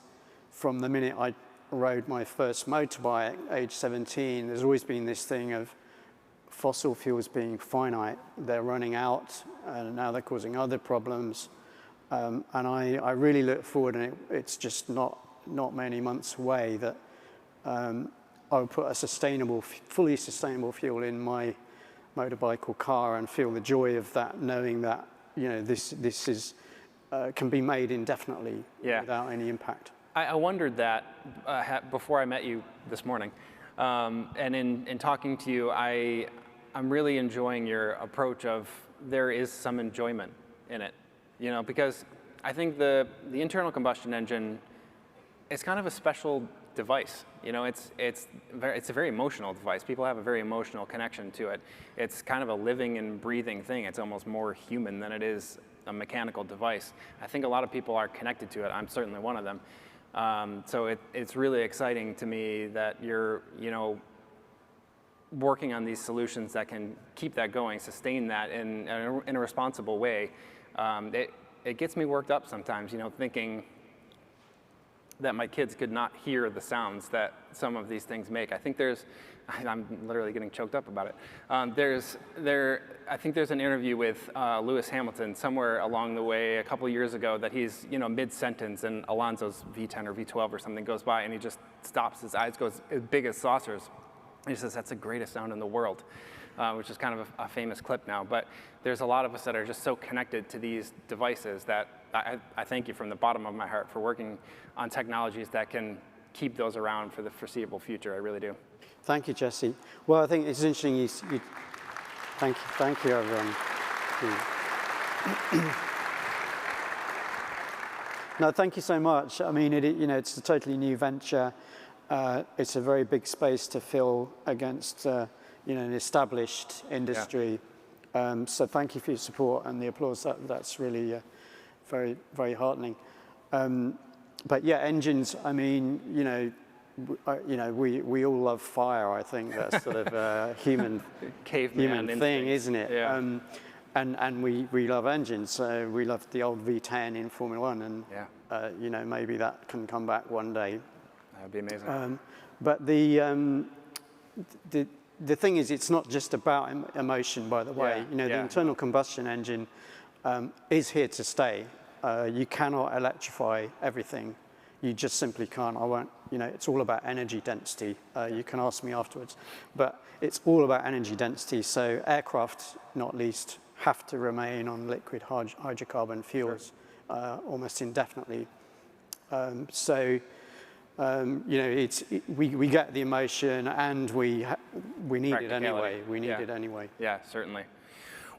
from the minute I rode my first motorbike at age 17, there's always been this thing of fossil fuels being finite. They're running out, and now they're causing other problems. And I really look forward, and it's just not many months away that I will put a sustainable, fully sustainable fuel in my motorbike or car and feel the joy of that, knowing that, you know, this is can be made indefinitely without any impact. I wondered that before I met you this morning. And in talking to you, I'm really enjoying your approach of there is some enjoyment in it, you know, because I think the internal combustion engine is kind of a special device. You know, it's a very emotional device. People have a very emotional connection to it. It's kind of a living and breathing thing. It's almost more human than it is a mechanical device. I think a lot of people are connected to it. I'm certainly one of them. So it's really exciting to me that you're, you know, working on these solutions that can keep that going, sustain that in a responsible way. It gets me worked up sometimes, you know, thinking that my kids could not hear the sounds that some of these things make. I think I'm literally getting choked up about it. I think there's an interview with Lewis Hamilton somewhere along the way a couple years ago that he's, you know, mid-sentence and Alonso's V10 or V12 or something goes by and he just stops, his eyes goes as big as saucers. And he says, that's the greatest sound in the world, which is kind of a famous clip now. But there's a lot of us that are just so connected to these devices that I thank you from the bottom of my heart for working on technologies that can keep those around for the foreseeable future. I really do. Thank you, Jesse. Well, I think it's interesting. Thank you, everyone. No, thank you so much. I mean, you know, it's a totally new venture. It's a very big space to fill against, you know, an established industry. So thank you for your support and the applause. That's really very, very heartening. But yeah, engines. I mean, you know, we all love fire. I think that's sort of a human thing, isn't it? Yeah. And we love engines. We love the old V10 in Formula One, and you know, maybe that can come back one day. That'd be amazing. But the thing is, it's not just about emotion, by the way. You know, the internal combustion engine is here to stay. You cannot electrify everything. You just simply can't. I won't, you know, it's all about energy density. You can ask me afterwards. But it's all about energy density. So aircraft, not least, have to remain on liquid hydrocarbon fuels almost indefinitely. We get the emotion, and we need it anyway. We need it anyway. Yeah, certainly.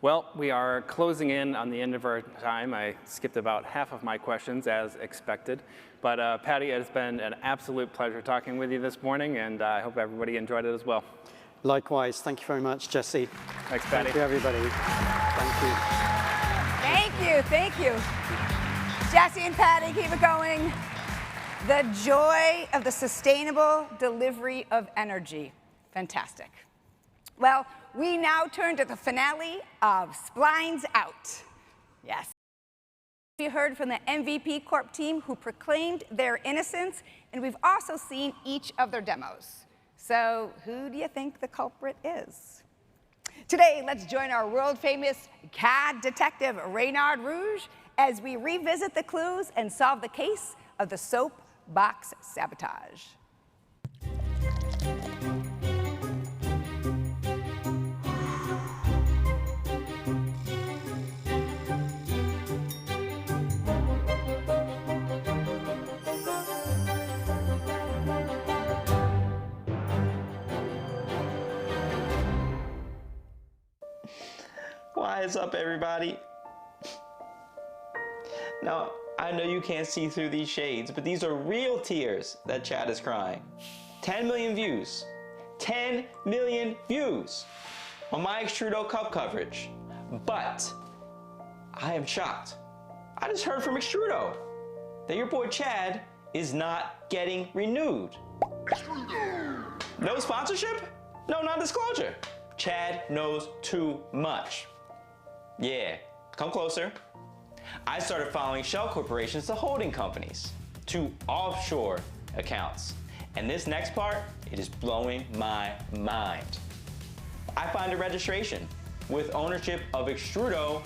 Well, we are closing in on the end of our time. I skipped about half of my questions as expected. But Patty, it has been an absolute pleasure talking with you this morning, and I hope everybody enjoyed it as well. Likewise. Thank you very much, Jesse. Thanks, Patty. Thank you, everybody. Thank you. Thank you, thank you. Jesse and Patty, keep it going. The joy of the sustainable delivery of energy. Fantastic. Well, we now turn to the finale of Splines Out. Yes. We heard from the MVP Corp team who proclaimed their innocence, and we've also seen each of their demos. So who do you think the culprit is? Today, let's join our world-famous CAD detective, Reynard Rouge, as we revisit the clues and solve the case of the soap box sabotage. What's up, everybody? Now, I know you can't see through these shades, but these are real tears that Chad is crying. 10 million views. 10 million views on my Extrudo Cup coverage. But I am shocked. I just heard from Extrudo that your boy Chad is not getting renewed. No sponsorship? No non-disclosure. Chad knows too much. Yeah, come closer. I started following shell corporations to holding companies, to offshore accounts. And this next part, it is blowing my mind. I find a registration with ownership of Extrudo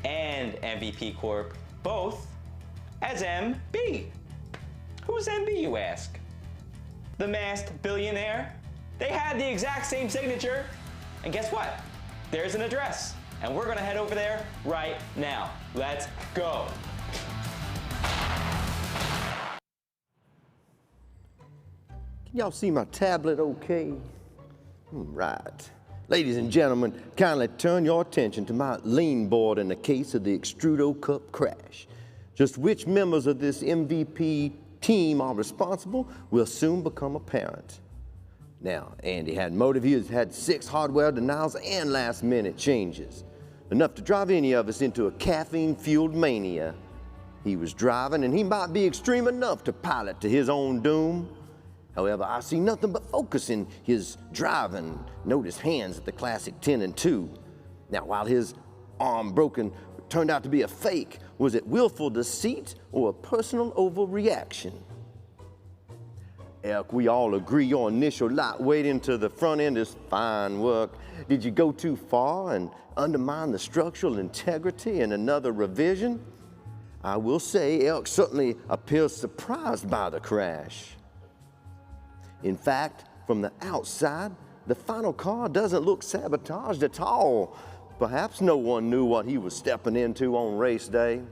and MVP Corp, both as MB. Who's MB, you ask? The masked billionaire? They had the exact same signature. And guess what? There's an address. And we're gonna head over there right now. Let's go. Can y'all see my tablet okay? Right. Ladies and gentlemen, kindly turn your attention to my lean board in the case of the Extrudo Cup crash. Just which members of this MVP team are responsible will soon become apparent. Now, Andy had motive. He has had 6 hardware denials and last-minute changes, enough to drive any of us into a caffeine-fueled mania. He was driving, and he might be extreme enough to pilot to his own doom. However, I see nothing but focus in his driving. Note his hands at the classic 10 and 2. Now, while his arm broken turned out to be a fake, was it willful deceit or a personal overreaction? Elk, we all agree your initial lightweight into the front end is fine work. Did you go too far and undermine the structural integrity in another revision? I will say Elk certainly appears surprised by the crash. In fact, from the outside, the final car doesn't look sabotaged at all. Perhaps no one knew what he was stepping into on race day.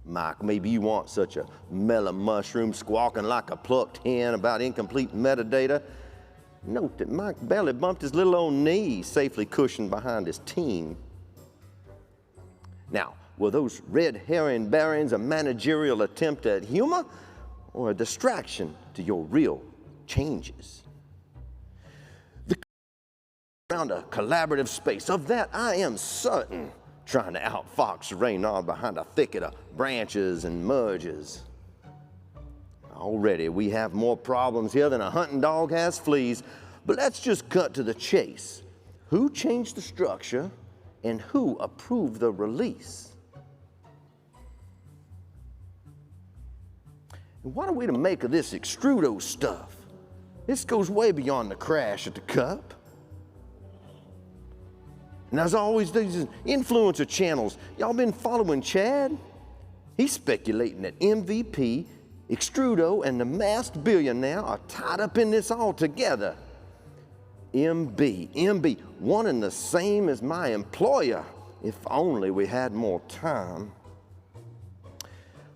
Mike, maybe you want such a mellow mushroom squawking like a plucked hen about incomplete metadata. Note that Mike barely bumped his little old knee, safely cushioned behind his team. Now, were those red herring bearings a managerial attempt at humor or a distraction to your real changes? Around a collaborative space, of that I am certain, trying to outfox Reynard behind a thicket of branches and merges. Already we have more problems here than a hunting dog has fleas, but let's just cut to the chase. Who changed the structure and who approved the release? And what are we to make of this Extrudo stuff? This goes way beyond the crash at the Cup. And as always, these influencer channels, y'all been following Chad? He's speculating that MVP, Extrudo, and the masked billionaire are tied up in this all together. MB, one and the same as my employer. If only we had more time.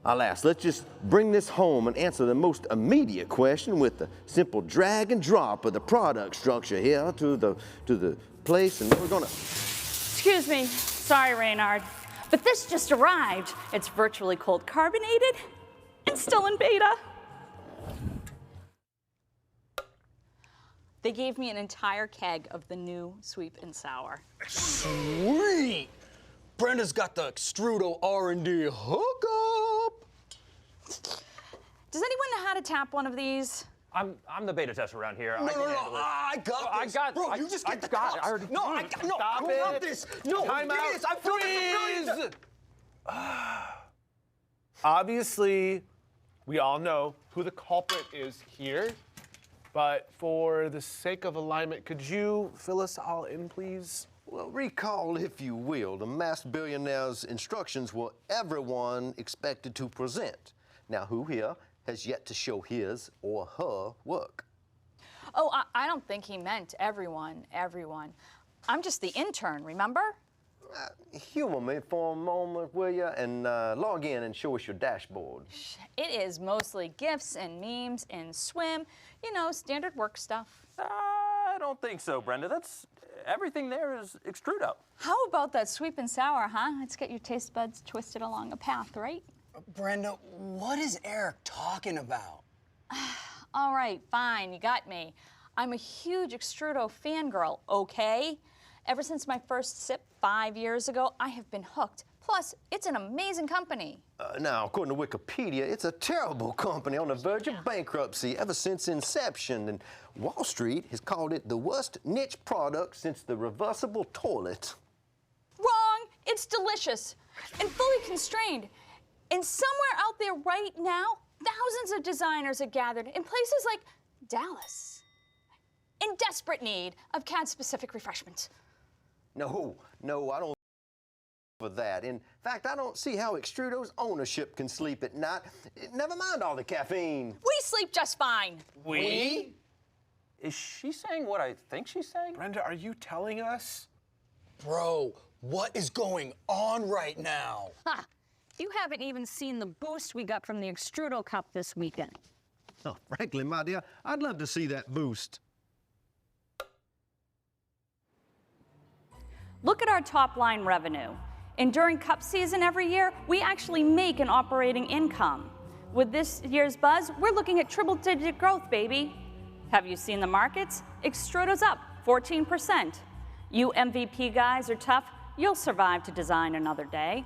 Alas, let's just bring this home and answer the most immediate question with the simple drag and drop of the product structure here to the place, and we're gonna... Excuse me, sorry, Reynard, but this just arrived. It's virtually cold carbonated and still in beta. They gave me an entire keg of the new sweet and sour. Sweet! Brenda's got the Extrudo R&D hookup. Does anyone know how to tap one of these? I'm the beta tester around here. No, I got this. Bro, you just get the cups. Stop it. This. No, Time out. This. I feel like Obviously, we all know who the culprit is here, but for the sake of alignment, could you fill us all in, please? Well, recall, if you will, the masked billionaire's instructions were everyone expected to present. Now, who here has yet to show his or her work? Oh, I don't think he meant everyone. I'm just the intern, remember? Humor me for a moment, will you? And log in and show us your dashboard. It is mostly GIFs and memes and swim, you know, standard work stuff. I don't think so, Brenda. Everything there is Extrudo. How about that sweet and sour, huh? Let's get your taste buds twisted along a path, right? Brenda, what is Eric talking about? All right, fine, you got me. I'm a huge Extrudo fangirl, okay? Ever since my first sip 5 years ago, I have been hooked. Plus, it's an amazing company. Now, according to Wikipedia, it's a terrible company on the verge of bankruptcy ever since inception, and Wall Street has called it the worst niche product since the reversible toilet. Wrong! It's delicious and fully constrained. And somewhere out there right now, thousands of designers are gathered in places like Dallas, in desperate need of CAD-specific refreshment. No, I don't for that. In fact, I don't see how Extrudo's ownership can sleep at night. Never mind all the caffeine. We sleep just fine. We? Is she saying what I think she's saying? Brenda, are you telling us? Bro, what is going on right now? Ha! You haven't even seen the boost we got from the Extrudo Cup this weekend. Oh, frankly, my dear, I'd love to see that boost. Look at our top line revenue. And during cup season every year, we actually make an operating income. With this year's buzz, we're looking at triple-digit growth, baby. Have you seen the markets? Extrudo's up 14%. You MVP guys are tough. You'll survive to design another day.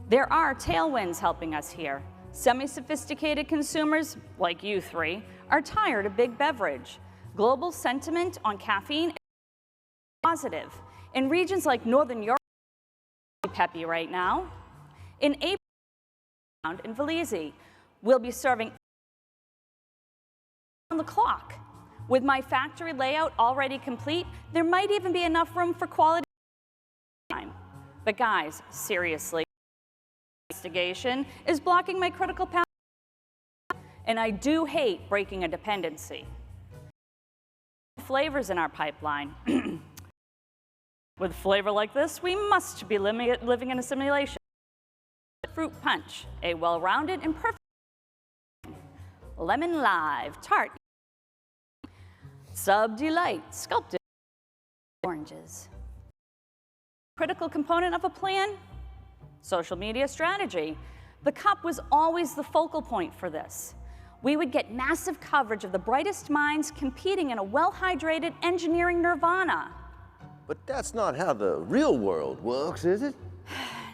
There are tailwinds helping us here. Semi-sophisticated consumers, like you three, are tired of big beverage. Global sentiment on caffeine is positive. In regions like Northern Europe, peppy right now. In April, in Velizy, we'll be serving on the clock. With my factory layout already complete, there might even be enough room for quality time. But guys, seriously, investigation is blocking my critical path, and I do hate breaking a dependency. Flavors in our pipeline. With flavor like this, we must be living in a simulation. Fruit punch, a well-rounded and perfect lemon live tart. Sub delight, sculpted oranges. Critical component of a plan, social media strategy. The cup was always the focal point for this. We would get massive coverage of the brightest minds competing in a well-hydrated engineering nirvana. But that's not how the real world works, is it?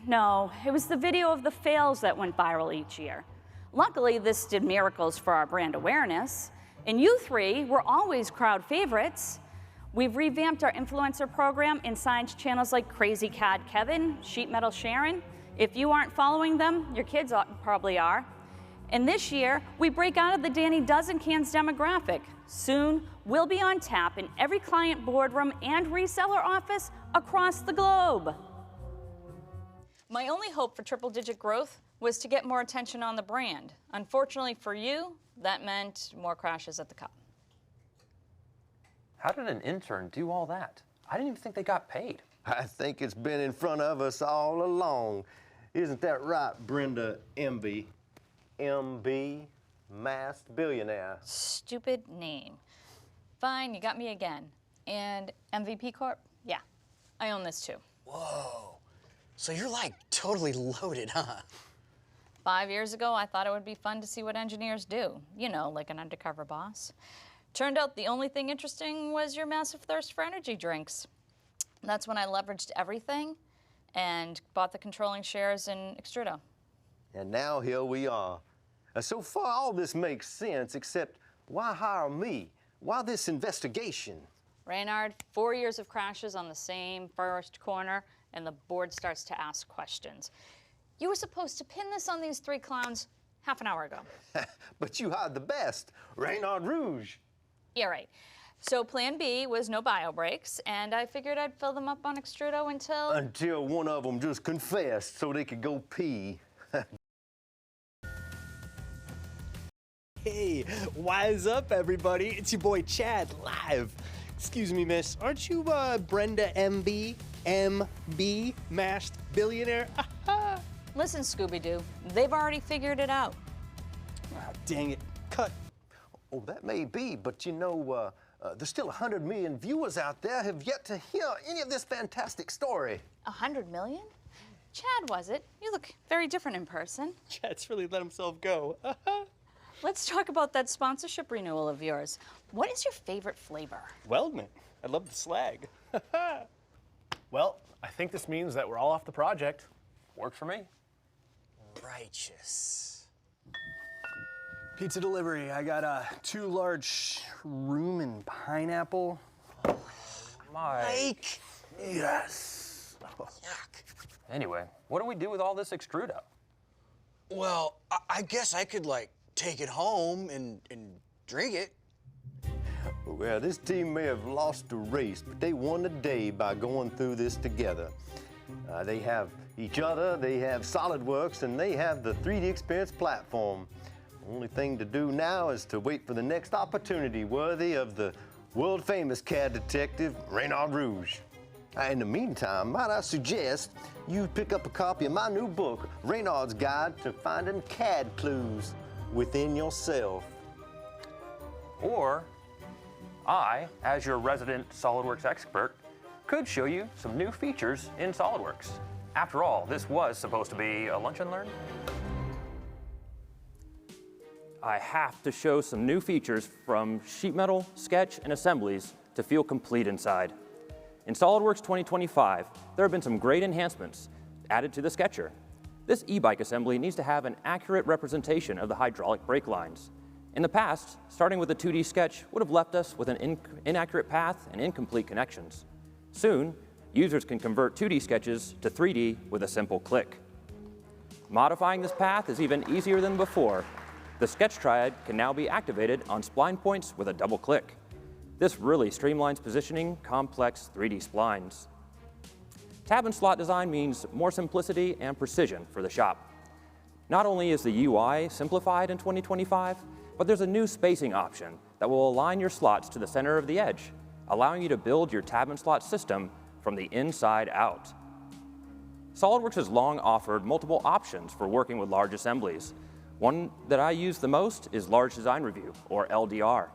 No, it was the video of the fails that went viral each year. Luckily, this did miracles for our brand awareness. And you three were always crowd favorites. We've revamped our influencer program in science channels like Crazy Cad Kevin, Sheet Metal Sharon. If you aren't following them, your kids probably are. And this year, we break out of the Danny Dozen Cans demographic. Soon, we'll be on tap in every client boardroom and reseller office across the globe. My only hope for triple-digit growth was to get more attention on the brand. Unfortunately for you, that meant more crashes at the cup. How did an intern do all that? I didn't even think they got paid. I think it's been in front of us all along. Isn't that right, Brenda MB? MB, masked billionaire. Stupid name. Fine, you got me again. And MVP Corp? Yeah, I own this too. Whoa. So you're like totally loaded, huh? 5 years ago, I thought it would be fun to see what engineers do. You know, like an undercover boss. Turned out the only thing interesting was your massive thirst for energy drinks. That's when I leveraged everything and bought the controlling shares in Extrudo. And now here we are. So far, all this makes sense, except why hire me? Why this investigation? Reynard, 4 years of crashes on the same first corner, and the board starts to ask questions. You were supposed to pin this on these three clowns half an hour ago. But you hired the best, Reynard Rouge. Yeah, right. So plan B was no bio breaks, and I figured I'd fill them up on Extrudo until... Until one of them just confessed so they could go pee. Hey, wise up, everybody? It's your boy Chad, live. Excuse me, miss. Aren't you Brenda MB? MB, mashed billionaire? Listen, Scooby-Doo, they've already figured it out. Oh, dang it. Cut. Oh, that may be, but you know, there's still 100 million viewers out there who have yet to hear any of this fantastic story. 100 million? Chad, was it? You look very different in person. Chad's really let himself go. Let's talk about that sponsorship renewal of yours. What is your favorite flavor? Weldman. I love the slag. Well, I think this means that we're all off the project. Works for me. Righteous. Pizza delivery. I got 2 large room and pineapple. Mike. Yes. Yuck. Anyway, what do we do with all this Extrudo? Well, I guess I could, like, take it home and drink it. Well, this team may have lost the race, but they won the day by going through this together. They have each other, they have Solidworks, and they have the 3DEXPERIENCE platform. The only thing to do now is to wait for the next opportunity worthy of the world-famous CAD detective, Reynard Rouge. In the meantime, might I suggest you pick up a copy of my new book, Reynard's Guide to Finding CAD Clues Within Yourself. Or I, as your resident SolidWorks expert, could show you some new features in SolidWorks. After all, this was supposed to be a lunch and learn. I have to show some new features from sheet metal, sketch, and assemblies to feel complete inside. In SolidWorks 2025, there have been some great enhancements added to the sketcher. This e-bike assembly needs to have an accurate representation of the hydraulic brake lines. In the past, starting with a 2D sketch would have left us with an inaccurate path and incomplete connections. Soon, users can convert 2D sketches to 3D with a simple click. Modifying this path is even easier than before. The sketch triad can now be activated on spline points with a double click. This really streamlines positioning complex 3D splines. Tab and slot design means more simplicity and precision for the shop. Not only is the UI simplified in 2025, but there's a new spacing option that will align your slots to the center of the edge, allowing you to build your tab and slot system from the inside out. SolidWorks has long offered multiple options for working with large assemblies. One that I use the most is Large Design Review, or LDR.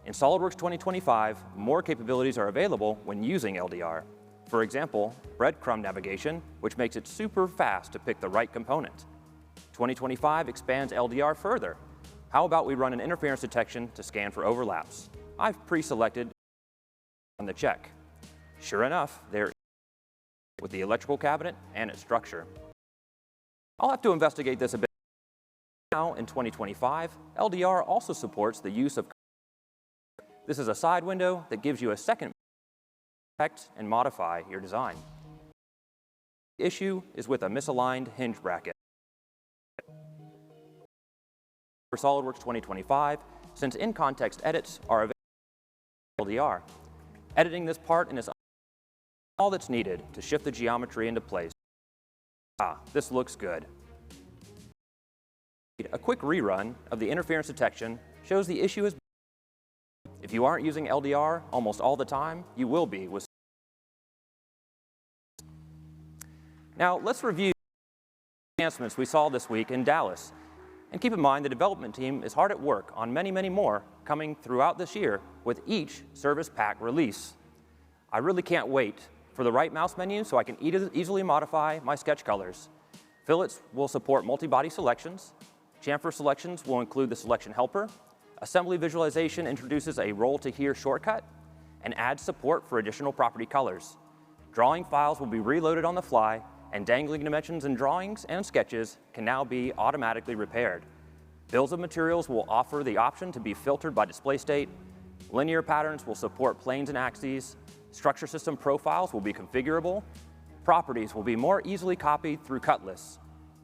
In SolidWorks 2025, more capabilities are available when using LDR. For example, breadcrumb navigation, which makes it super fast to pick the right component. 2025 expands LDR further. How about we run an interference detection to scan for overlaps? I've pre-selected on the check. Sure enough, there with the electrical cabinet and its structure. I'll have to investigate this a bit. Now, in 2025, LDR also supports the use of. This is a side window that gives you a second protect and modify your design. The issue is with a misaligned hinge bracket. For SolidWorks 2025, since in-context edits are available in LDR, editing this part in is all that's needed to shift the geometry into place. This looks good. A quick rerun of the interference detection shows the issue is If you aren't using LDR almost all the time, you will be with. Now, let's review the enhancements we saw this week in Dallas. And keep in mind, the development team is hard at work on many, many more coming throughout this year with each service pack release. I really can't wait for the right mouse menu so I can easily modify my sketch colors. Fillets will support multi-body selections. Chamfer selections will include the selection helper. Assembly visualization introduces a roll to here shortcut and adds support for additional property colors. Drawing files will be reloaded on the fly, and dangling dimensions in drawings and sketches can now be automatically repaired. Bills of materials will offer the option to be filtered by display state. Linear patterns will support planes and axes. Structure system profiles will be configurable. Properties will be more easily copied through cut lists.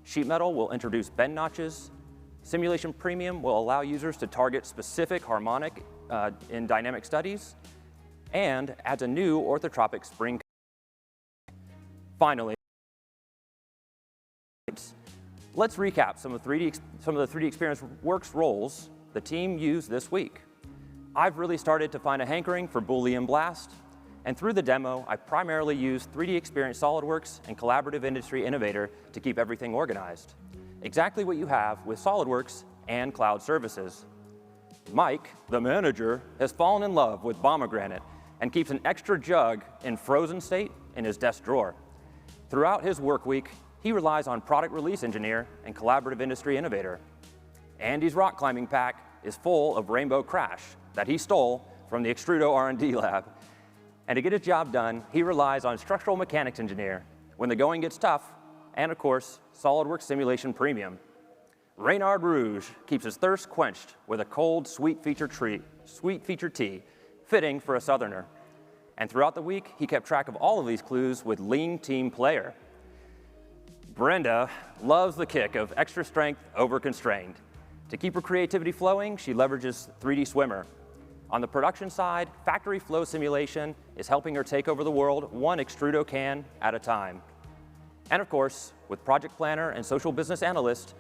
Sheet metal will introduce bend notches. Simulation Premium will allow users to target specific harmonic in dynamic studies, and adds a new orthotropic spring. Finally, let's recap some of the 3D Experience Works roles the team used this week. I've really started to find a hankering for Boolean Blast, and through the demo, I primarily used 3D Experience SolidWorks and Collaborative Industry Innovator to keep everything organized. Exactly what you have with SolidWorks and cloud services. Mike, the manager, has fallen in love with pomegranate and keeps an extra jug in frozen state in his desk drawer. Throughout his work week, he relies on Product Release Engineer and Collaborative Industry Innovator. Andy's rock climbing pack is full of Rainbow Crash that he stole from the Extrudo R&D lab. And to get his job done, he relies on Structural Mechanics Engineer when the going gets tough, and of course, SolidWorks Simulation Premium. Reynard Rouge keeps his thirst quenched with a cold, sweet feature tea, fitting for a Southerner. And throughout the week, he kept track of all of these clues with Lean Team Player. Brenda loves the kick of extra strength over constrained. To keep her creativity flowing, she leverages 3D Swimmer. On the production side, factory flow simulation is helping her take over the world one Extrudo can at a time. And of course, with Project Planner and Social Business Analyst,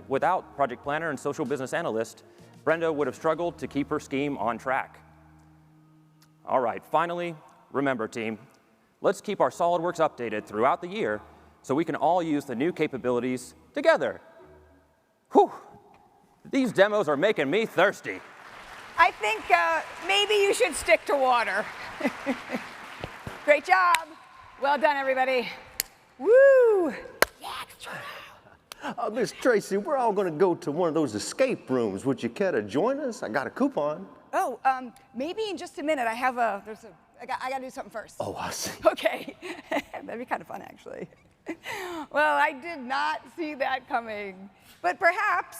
without Project Planner and Social Business Analyst, Brenda would have struggled to keep her scheme on track. All right, finally, remember team, let's keep our SolidWorks updated throughout the year so we can all use the new capabilities together. Whew, these demos are making me thirsty. I think maybe you should stick to water. Great job. Well done, everybody. Woo! Miss Tracy, we're all going to go to one of those escape rooms. Would you care to join us? I got a coupon. Oh, maybe in just a minute. I got to do something first. Oh, I see. Okay. That'd be kind of fun, actually. Well, I did not see that coming. But perhaps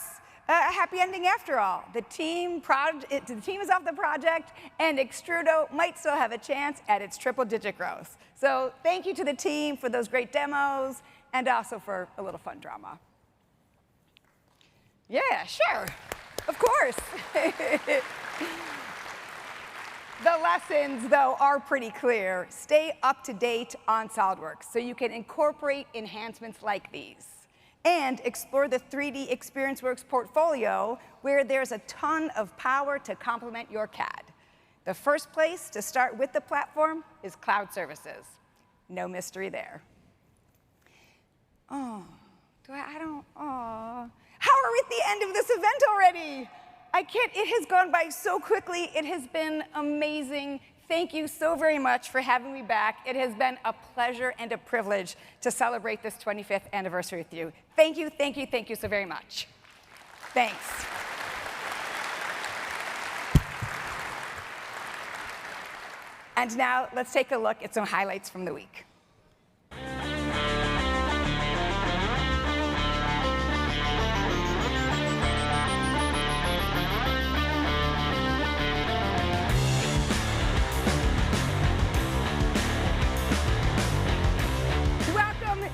a happy ending after all. The team is off the project, and Extrudo might still have a chance at its triple-digit growth. So thank you to the team for those great demos, and also for a little fun drama. Yeah, sure. Of course. The lessons, though, are pretty clear. Stay up to date on SolidWorks so you can incorporate enhancements like these. And explore the 3D Experience Works portfolio, where there's a ton of power to complement your CAD. The first place to start with the platform is cloud services. No mystery there. Oh, how are we at the end of this event already? I can't, it has gone by so quickly. It has been amazing. Thank you so very much for having me back. It has been a pleasure and a privilege to celebrate this 25th anniversary with you. Thank you, thank you, thank you so very much. Thanks. And now let's take a look at some highlights from the week.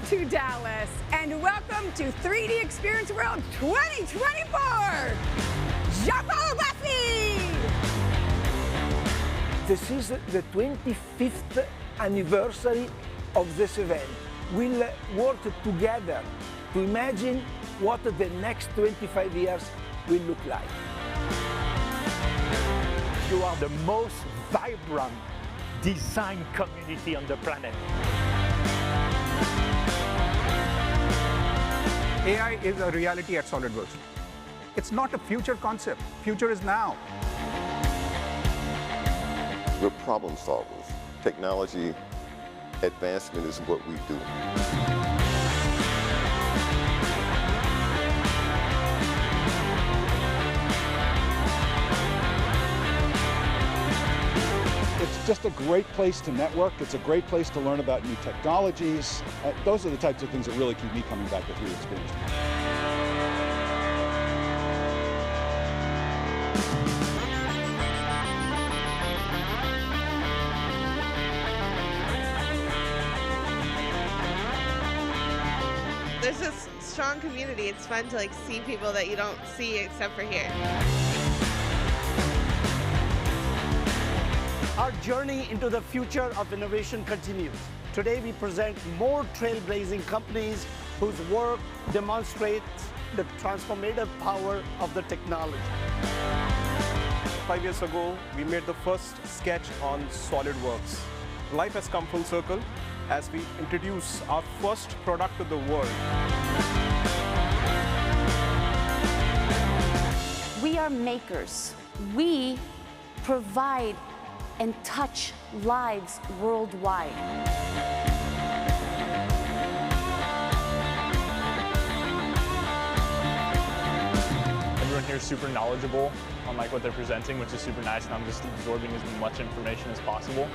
To Dallas, and welcome to 3D Experience World 2024! Jean-Paul Bassi! This is the 25th anniversary of this event. We'll work together to imagine what the next 25 years will look like. you are the most vibrant design community on the planet. AI is a reality at Solidworks. It's not a future concept. Future is now. We're problem solvers. Technology advancement is what we do. It's just a great place to network. It's a great place to learn about new technologies. Those are the types of things that really keep me coming back to 3DEXPERIENCE. There's this strong community. It's fun to see people that you don't see except for here. Our journey into the future of innovation continues. Today we present more trailblazing companies whose work demonstrates the transformative power of the technology. 5 years ago, we made the first sketch on Solidworks. Life has come full circle as we introduce our first product to the world. We are makers. We provide and touch lives worldwide. Everyone here is super knowledgeable on what they're presenting, which is super nice, and I'm just absorbing as much information as possible.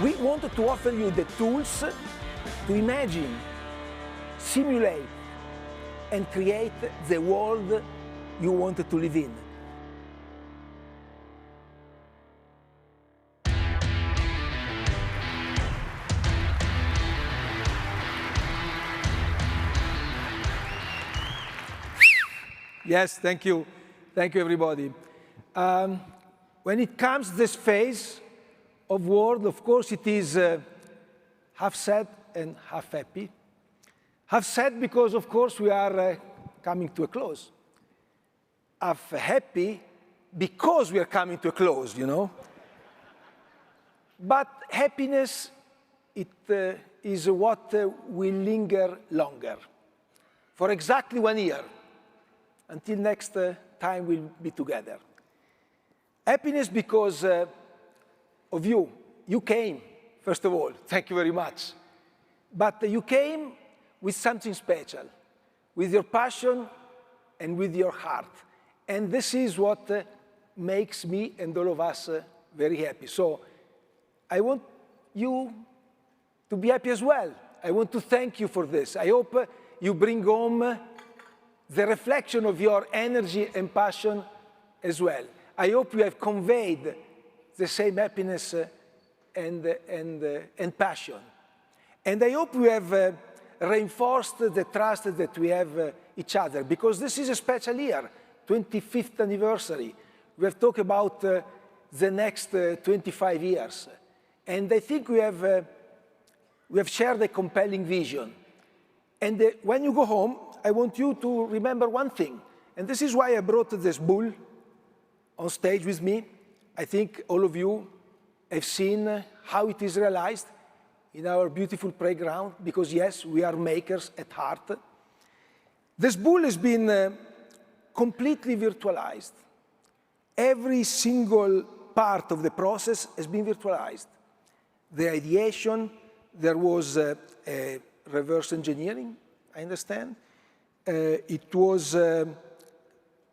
We wanted to offer you the tools to imagine, simulate, and create the world you wanted to live in. Yes, thank you. Thank you, everybody. When it comes to this phase of world, of course, it is half sad and half happy. Half sad because, of course, we are coming to a close. Half happy because we are coming to a close, you know. But happiness, it is what will linger longer. For exactly 1 year, until next time we'll be together. Happiness because of you. You came, first of all. Thank you very much. But you came with something special, with your passion and with your heart. And this is what makes me and all of us very happy. So I want you to be happy as well. I want to thank you for this. I hope you bring home the reflection of your energy and passion as well. I hope you have conveyed the same happiness and passion. And I hope we have reinforced the trust that we have each other, because this is a special year, 25th anniversary. We have talked about the next 25 years. And I think we have shared a compelling vision. And when you go home, I want you to remember one thing. And this is why I brought this bull on stage with me. I think all of you have seen how it is realized in our beautiful playground, because yes, we are makers at heart. This bull has been completely virtualized. Every single part of the process has been virtualized. The ideation, there was a reverse engineering, I understand. It was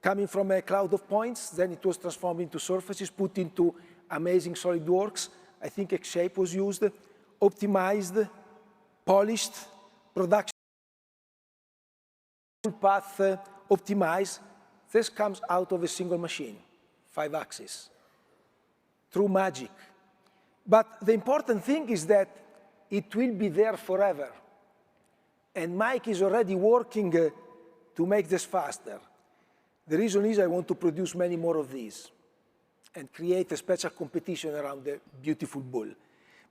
coming from a cloud of points, then it was transformed into surfaces, put into amazing Solidworks. I think X-shape was used, optimized, polished, production path optimized. This comes out of a single machine, 5 axes, true magic. But the important thing is that it will be there forever. And Mike is already working to make this faster. The reason is I want to produce many more of these and create a special competition around the beautiful bull.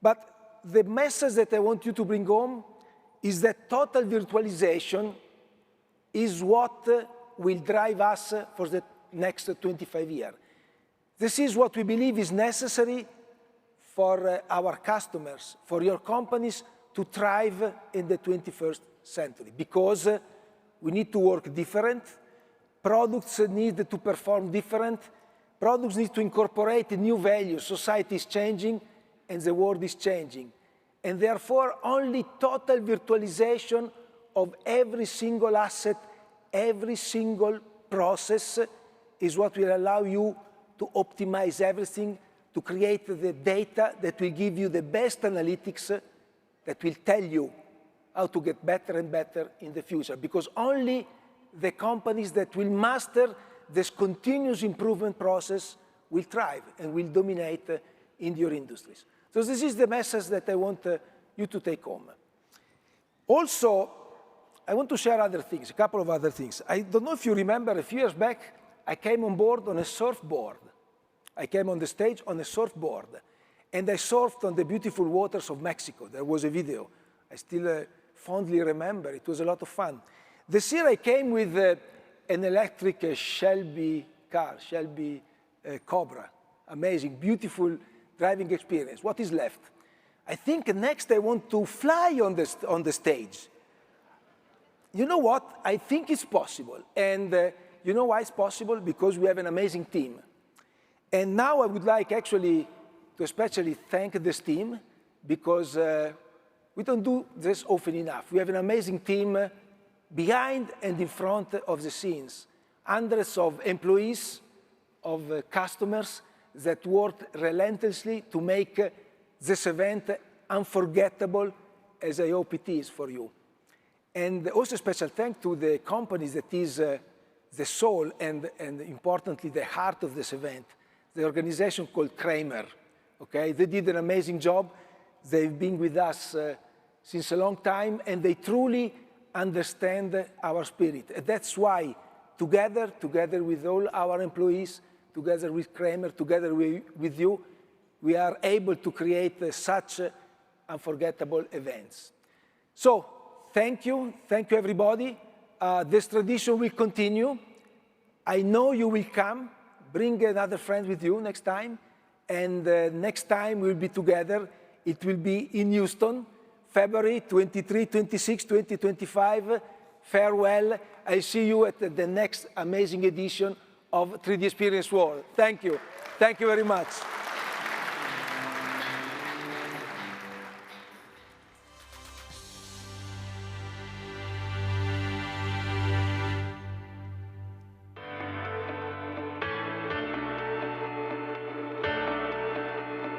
But the message that I want you to bring home is that total virtualization is what will drive us for the next 25 years. This is what we believe is necessary for our customers, for your companies to thrive in the 21st century, because we need to work different, products need to perform different, products need to incorporate new values, society is changing and the world is changing. And therefore, only total virtualization of every single asset, every single process is what will allow you to optimize everything, to create the data that will give you the best analytics that will tell you how to get better and better in the future. Because only the companies that will master this continuous improvement process will thrive and will dominate in your industries. So this is the message that I want you to take home. Also, I want to share other things, a couple of other things. I don't know if you remember, a few years back, I came on board on a surfboard. I came on the stage on a surfboard, and I surfed on the beautiful waters of Mexico. There was a video. I still fondly remember. It was a lot of fun. This year I came with an electric Shelby car, Shelby Cobra. Amazing, beautiful driving experience. What is left? I think next I want to fly on the stage. You know what? I think it's possible. And you know why it's possible? Because we have an amazing team. And now I would like actually to especially thank this team, because we don't do this often enough. We have an amazing team behind and in front of the scenes. Hundreds of employees, of customers that worked relentlessly to make this event unforgettable, as I hope it is for you. And also special thanks to the companies that is the soul and importantly the heart of this event, the organization called Kramer. Okay? They did an amazing job. They've been with us since a long time, and they truly understand our spirit. And that's why together with all our employees, together with Kramer, together with you, we are able to create such unforgettable events. So, thank you everybody. This tradition will continue. I know you will come. Bring another friend with you next time. And next time we'll be together. It will be in Houston, February 23, 26, 2025. Farewell. I'll see you at the next amazing edition of 3D Experience World. Thank you. Thank you very much.